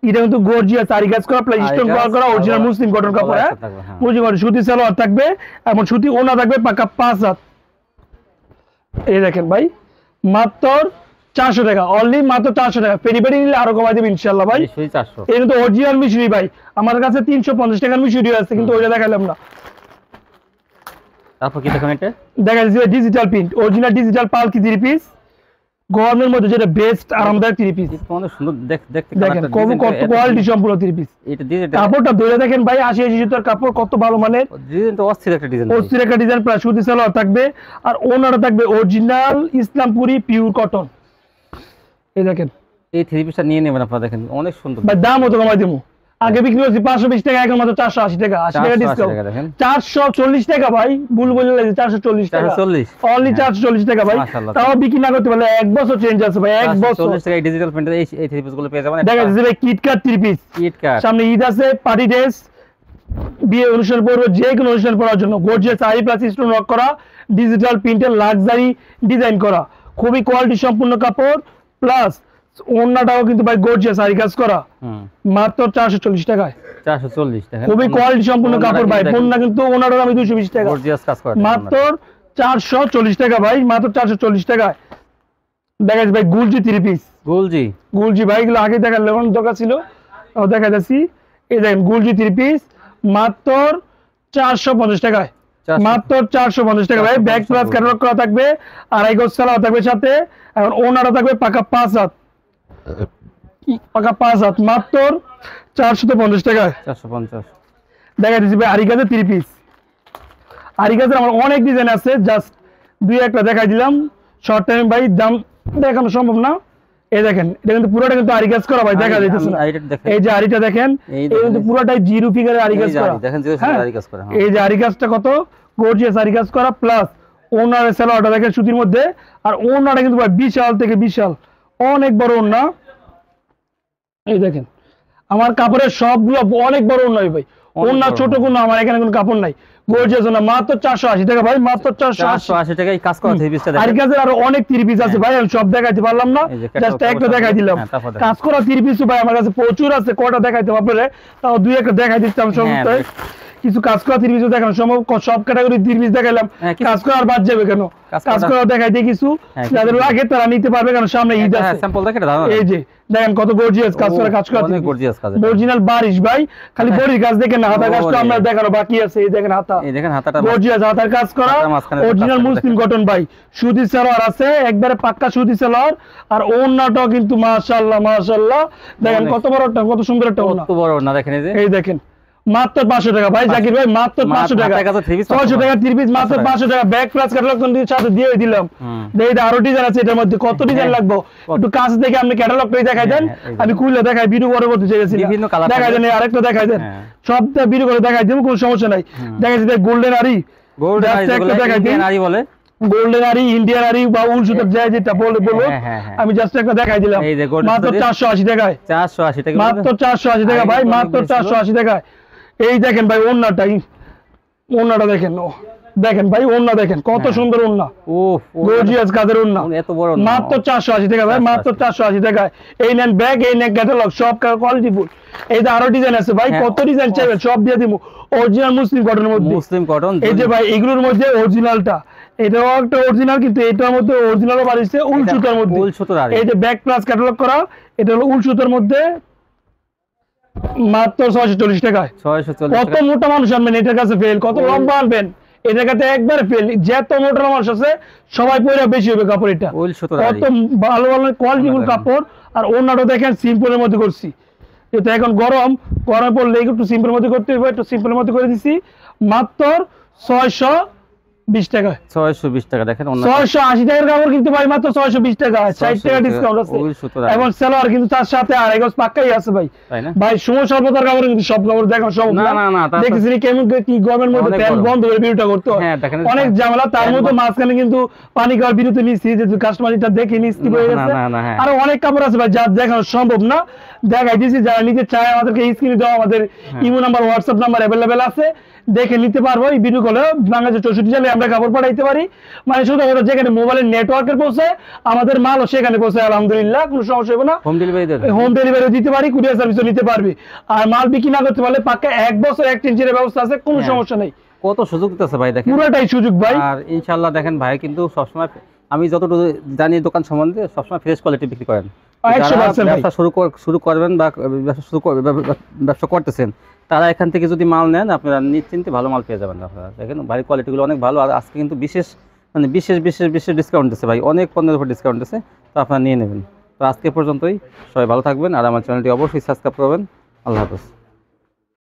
এটা কিন্তু গর্জিয়াস আরি কাজ করা, প্লাস স্টোন করা, অরিজিনাল মুসলিম কটন কাপড়, সুতি সালোয়ার থাকবে, এবং সুতি ওড়না থাকবে পাকা 5 হাত। এই দেখেন ভাই মাত্র 400 টাকা, অনলি মাত্র 400 টাকা, পেরি পেরি নিলে আরো কমাই দেবে ইনশাআল্লাহ ভাই। এটা কিন্তু অরিজিনাল মিশরি ভাই, আমার কাছে 350 টাকার মিশরি আছে, কিন্তু ওইটা দেখালাম না। তারপর কি দেখেন, এটা দেখা যাচ্ছে ডিজিটাল প্রিন্ট, অরিজিনাল ডিজিটাল পালকি 3 পিস, গরমের মধ্যে যেটা বেস্ট আরামদায়ক 3 পিস, অনেক সুন্দর দেখতে, দেখেন কত কোয়ালিটি সম্পূর্ণ 3 পিস, এটা ডিজাইন কাপড়টা ধরে দেখেন ভাই, 80 70 কাপড় কত ভালো মানের, ডিজাইনটা অস্থির একটা ডিজাইন, অস্থির একটা ডিজাইন, প্লাস সুতি সালোয়ার থাকবে, আর ওনাটা থাকবে অরিজিনাল ইসলামপুরি পিওর কটন। এই দেখেন এই 3 পিসটা নিয়ে নেবেন আপনারা, দেখেন অনেক সুন্দর ভাই, দাম কত কমাই দেবো, আগে বিক্রি করছি 520 টাকা, এখন মাত্র 480 টাকা, 80 টাকা ডিসকাউন্ট। 440 টাকা ভাই, ভুল বলে লাগছে, 440 টাকা, অনলি 440 টাকা ভাই। তাও বিক্রি না করতে পারলে 1 বছর চেঞ্জ আছে ভাই, 1 বছর 440 টাকা ডিজিটাল প্রিন্টার এই থ্রি পিস গুলো পেয়ে যাবেন। দেখা যাচ্ছে ভাই কিটকাট থ্রি পিস, কিটকাট সামনে ঈদ আছে, পার্টি ড্রেস, বিয়ে অনুষ্ঠান পড়বে, যে কোনো অনুষ্ঠান পড়ার জন্য গর্জিয়াস আরি প্লাস স্টোন ওয়ার্ক করা, ডিজিটাল প্রিন্টের লাক্সারি ডিজাইন করা, খুবই কোয়ালিটি সম্পূর্ণ কাপড়, প্লাস ওন্নাটাও কিন্তু ভাই গর্জিয়াস আরি কাজ করা, মাত্র 440 টাকায়। 440 টাকা, খুবই কোয়ালিটি সম্পূর্ণ কাপড় ভাই, ওন্না কিন্তু ওন্নাটার আমি 220 টাকা, গর্জিয়াস কাজ করা, মাত্র 440 টাকা ভাই, মাত্র 440 টাকায়। দেখা যাচ্ছে ভাই গুলজি থ্রি পিস, গুলজি ভাই, এগুলো আগে দেখার লেমন দরকার ছিল, দেখা যাচ্ছি। এই দেখেন গুলজি থ্রি পিস মাত্র 450 টাকায়, মাত্র 450 টাকা ভাই। ব্যাক প্লাস ক্যাটালগ করা থাকবে, আড়াই গজ সালোয়ার থাকবে সাথে, এখন ওনাটা থাকবে পাকা 5 হাত, পাকা 5 হাত, মাত্র 450 টাকায়। 450 দেখা দিচ্ছি ভাই আরিকাজের থ্রি পিস, আরিকাজের আমার অনেক ডিজাইন আছে, জাস্ট দুই একটা দেখাই দিলাম, শর্ট টাইম ভাই, দাম দেখানো সম্ভব না। এই দেখেন এটা কিন্তু পুরোটা কিন্তু আরি কাজ করা ভাই, দেখা যাইতেছে না। এই যে আরিটা দেখেন, এই কিন্তু পুরোটাই জিরো ফিগারের আরি কাজ করা, দেখেন জিরো ফিগারের আরি কাজ করা। এই যে আরি কাজটা কত গর্জিয়াস আরি কাজ করা, প্লাস ওনার সালোয়ারটা দেখেন সুতির মধ্যে, আর ওনাটা কিন্তু ভাই বিশাল থেকে বিশাল, অনেক বড় ওনা। এই দেখেন আমার কাপড়ের সবগুলো অনেক বড় ওনা ভাই, ওনা ছোট কোনো আমার এখানে কোনো কাপড় নাই, গর্জিয়াস ওনা, মাত্র 480 টাকা ভাই, মাত্র 480 টাকায় কাজ করা থ্রি পিসটা। আরি কাজের আরো অনেক থ্রি পিস আছে ভাই, আমি সব দেখাইতে পারলাম না, জাস্ট একটা দেখাই দিলাম। কাজ করা থ্রি পিস ভাই আমার কাছে প্রচুর আছে, কয়টা দেখাইতে পারবে, তাও দুই একটা দেখাই দিচ্ছিলাম। সমস্ত কিছু কাজ করা থ্রি পিস দেখানো সম্ভব, সব ক্যাটাগরি থ্রি পিস দেখাইলাম, কাজ করা আর বাদ যাবে কেন, কাজ করা দেখাই দিয়ে কিছু যাদের লাগে তারা নিতে পারবে, কারণ সামনে ঈদ আছে। এই যে দেখেন কত গর্জিয়াস কাজ করা, কাজ করা অনেক গর্জিয়াস কাজ, অরিজিনাল বারিশ ভাই, খালি বডির কাজ দেখেন না, হাতার কাজটা আমরা দেখানো বাকি আছে। এই দেখেন হাতা, এই দেখেন হাতাটা গর্জিয়াস, হাতার কাজ করা অরিজিনাল মুসলিম কটন ভাই, সুতি সালোয়ার আছে, একবারে পাক্কা সুতি সালোয়ার, আর ওন্নাটাও কিন্তু মাশাআল্লাহ মাশাআল্লাহ, দেখেন কত বড় একটা, কত সুন্দর একটা ওন্না, কত বড় ওন্না দেখেন। এই দেখেন মাত্র 500 টাকা ভাই, জাকির ভাই মাত্র 500 টাকা, 600 টাকা থ্রি পিস, মাত্র 500 টাকা। ব্যাক প্লাস ক্যাটালগ সাথে দিয়ে দিলাম। এইটা আরো ডিজাইন আছে, এটার মধ্যে কত ডিজাইন লাগবে, একটু কাছ থেকে আপনি ক্যাটালগটাই দেখাই দেন, আমি খুলে দেখাই, ভিডিও করে করতে চাইছি, দেখাই দেন, আরেকটা দেখাই দেন, সবটা ভিডিও করে দেখাই দেব, কোনো সমস্যা নাই। দেখাই দিই গোল্ডেন আরি, একটা দেখাই দিই, আরি বলে গোল্ডেন আরি, ইন্ডিয়ান আরি বা উল সুতার যায় যেটা বলে বলবো, আমি জাস্ট একটা দেখাই দিলাম, মাত্র 480 টাকায়, 480 টাকা, মাত্র 480 টাকা ভাই, মাত্র 480 টাকায়। এই দেখেন ভাই ওন্নাটা, ওন্নাটা দেখেন, দেখেন ভাই ওন্না দেখেন কত সুন্দর ওন্না, গর্জিয়াস কাজের ওন্না, এত বড়, মাত্র 480 টাকা ভাই, মাত্র 480 টাকায়। এই নেন ব্যাগ, এই নেন ক্যাটালগ, সব কোয়ালিটি ফুল। এই যে আরো ডিজাইন আছে ভাই, কত ডিজাইন চাইবেন সব দিয়ে দিব, অরিজিনাল মুসলিম কটনের মধ্যে, মুসলিম কটন। এই যে ভাই এগুলোর মধ্যে অরিজিনালটা, এটাও একটা অরিজিনাল, কিন্তু এটার মধ্যে অরিজিনালও বাড়িছে উল সুতার মধ্যে, উল সুতার। এই যে ব্যাক প্লাস ক্যাটালগ করা, এটা হলো উল সুতার মধ্যে, মাত্র 640 টাকায়। কত মোটা মানুষ আনবেন এটার কাছে ফেল, কত লম্বা আনবেন এটার কাছে একবার ফেল, যত মোটা মানুষ আছে সবাই পয়রা বেশি হবে কাপড়, এটা কত ভালো ভালো কোয়ালিটিফুল কাপড়। আর ওনাটা দেখেন সিম্পলের মধ্যে করছি, যেহেতু এখন গরম, গরমে পড়লে একটু সিম্পলের মধ্যে করতে হবে, একটু সিম্পলের মধ্যে করে দিছি, মাত্র 620 টাকা, 620 টাকা। দেখেন 680 টাকার কাপড় কিন্তু ভাই মাত্র 620 টাকা, 60 টাকা ডিসকাউন্ট আছে, এবং সালোয়ার কিন্তু তার সাথে আড়াই গজ পাক্কাই আছে ভাই। ভাই সময় স্বল্পতার কাপড় কিন্তু সব কাপড় দেখানো সম্ভব না, দেখেছি কেমন কি গরমের মধ্যে প্যান্ট বন্ধ করে ভিডিওটা করতে হয়, অনেক ঝামেলা, তার মধ্যে মাঝখানে কিন্তু পানি খাওয়ার বিরতি নিচ্ছি, যে কাস্টমারটা দেখে নিচ্ছি হয়ে গেছে, আরো অনেক কাপড় আছে ভাই যা দেখানো সম্ভব না, দেখাই দিয়েছি। যারা নিতে চায় আমাদেরকে স্ক্রিনে দেওয়া আমাদের imo number, WhatsApp number available আছে, দেখে নিতে পারবো। এই ভিডিও কলে বাংলাদেশের 64 জেলায় আমরা কাপড় পাঠাইতে পারি, মানে শুধু যেখানে মোবাইলের নেটওয়ার্কের পৌঁছে আমাদের মালও সেখানে পৌঁছে, আলহামদুলিল্লাহ কোনো সমস্যা হবে না, হোম ডেলিভারি দিতে পারি, কুরিয়ার সার্ভিসও নিতে পারবে। আর মাল বিক্রি না করতে পারলে পাক্কা 1 বছর এক্সচেঞ্জের ব্যবস্থা আছে, কোনো সমস্যা নেই। কত সুযোগ দিতেছে ভাই, দেখেন পুরোটাই সুযোগ ভাই। আর ইনশাআল্লাহ দেখেন ভাই কিন্তু সবসময়, আমি যতটুকু জানি দোকান সম্বন্ধে, সবসময় ফ্রেশ কোয়ালিটি বিক্রি করেন। ব্যবসা শুরু করবেন বা ব্যবসা করতেছেন, তারা এখান থেকে যদি মাল নেন আপনারা নিশ্চিন্তে ভালো মাল পেয়ে যাবেন। আপনারা দেখেন ভাই কোয়ালিটিগুলো অনেক ভালো, আর আজকে কিন্তু বিশেষ ডিসকাউন্ট দিচ্ছে ভাই, অনেক পণ্যের উপর ডিসকাউন্ট দিচ্ছে, তো আপনারা নিয়ে নেবেন। তো আজকে পর্যন্তই, সবাই ভালো থাকবেন, আর আমার চ্যানেলটি অবশ্যই সাবস্ক্রাইব করবেন। আল্লাহ হাফেজ।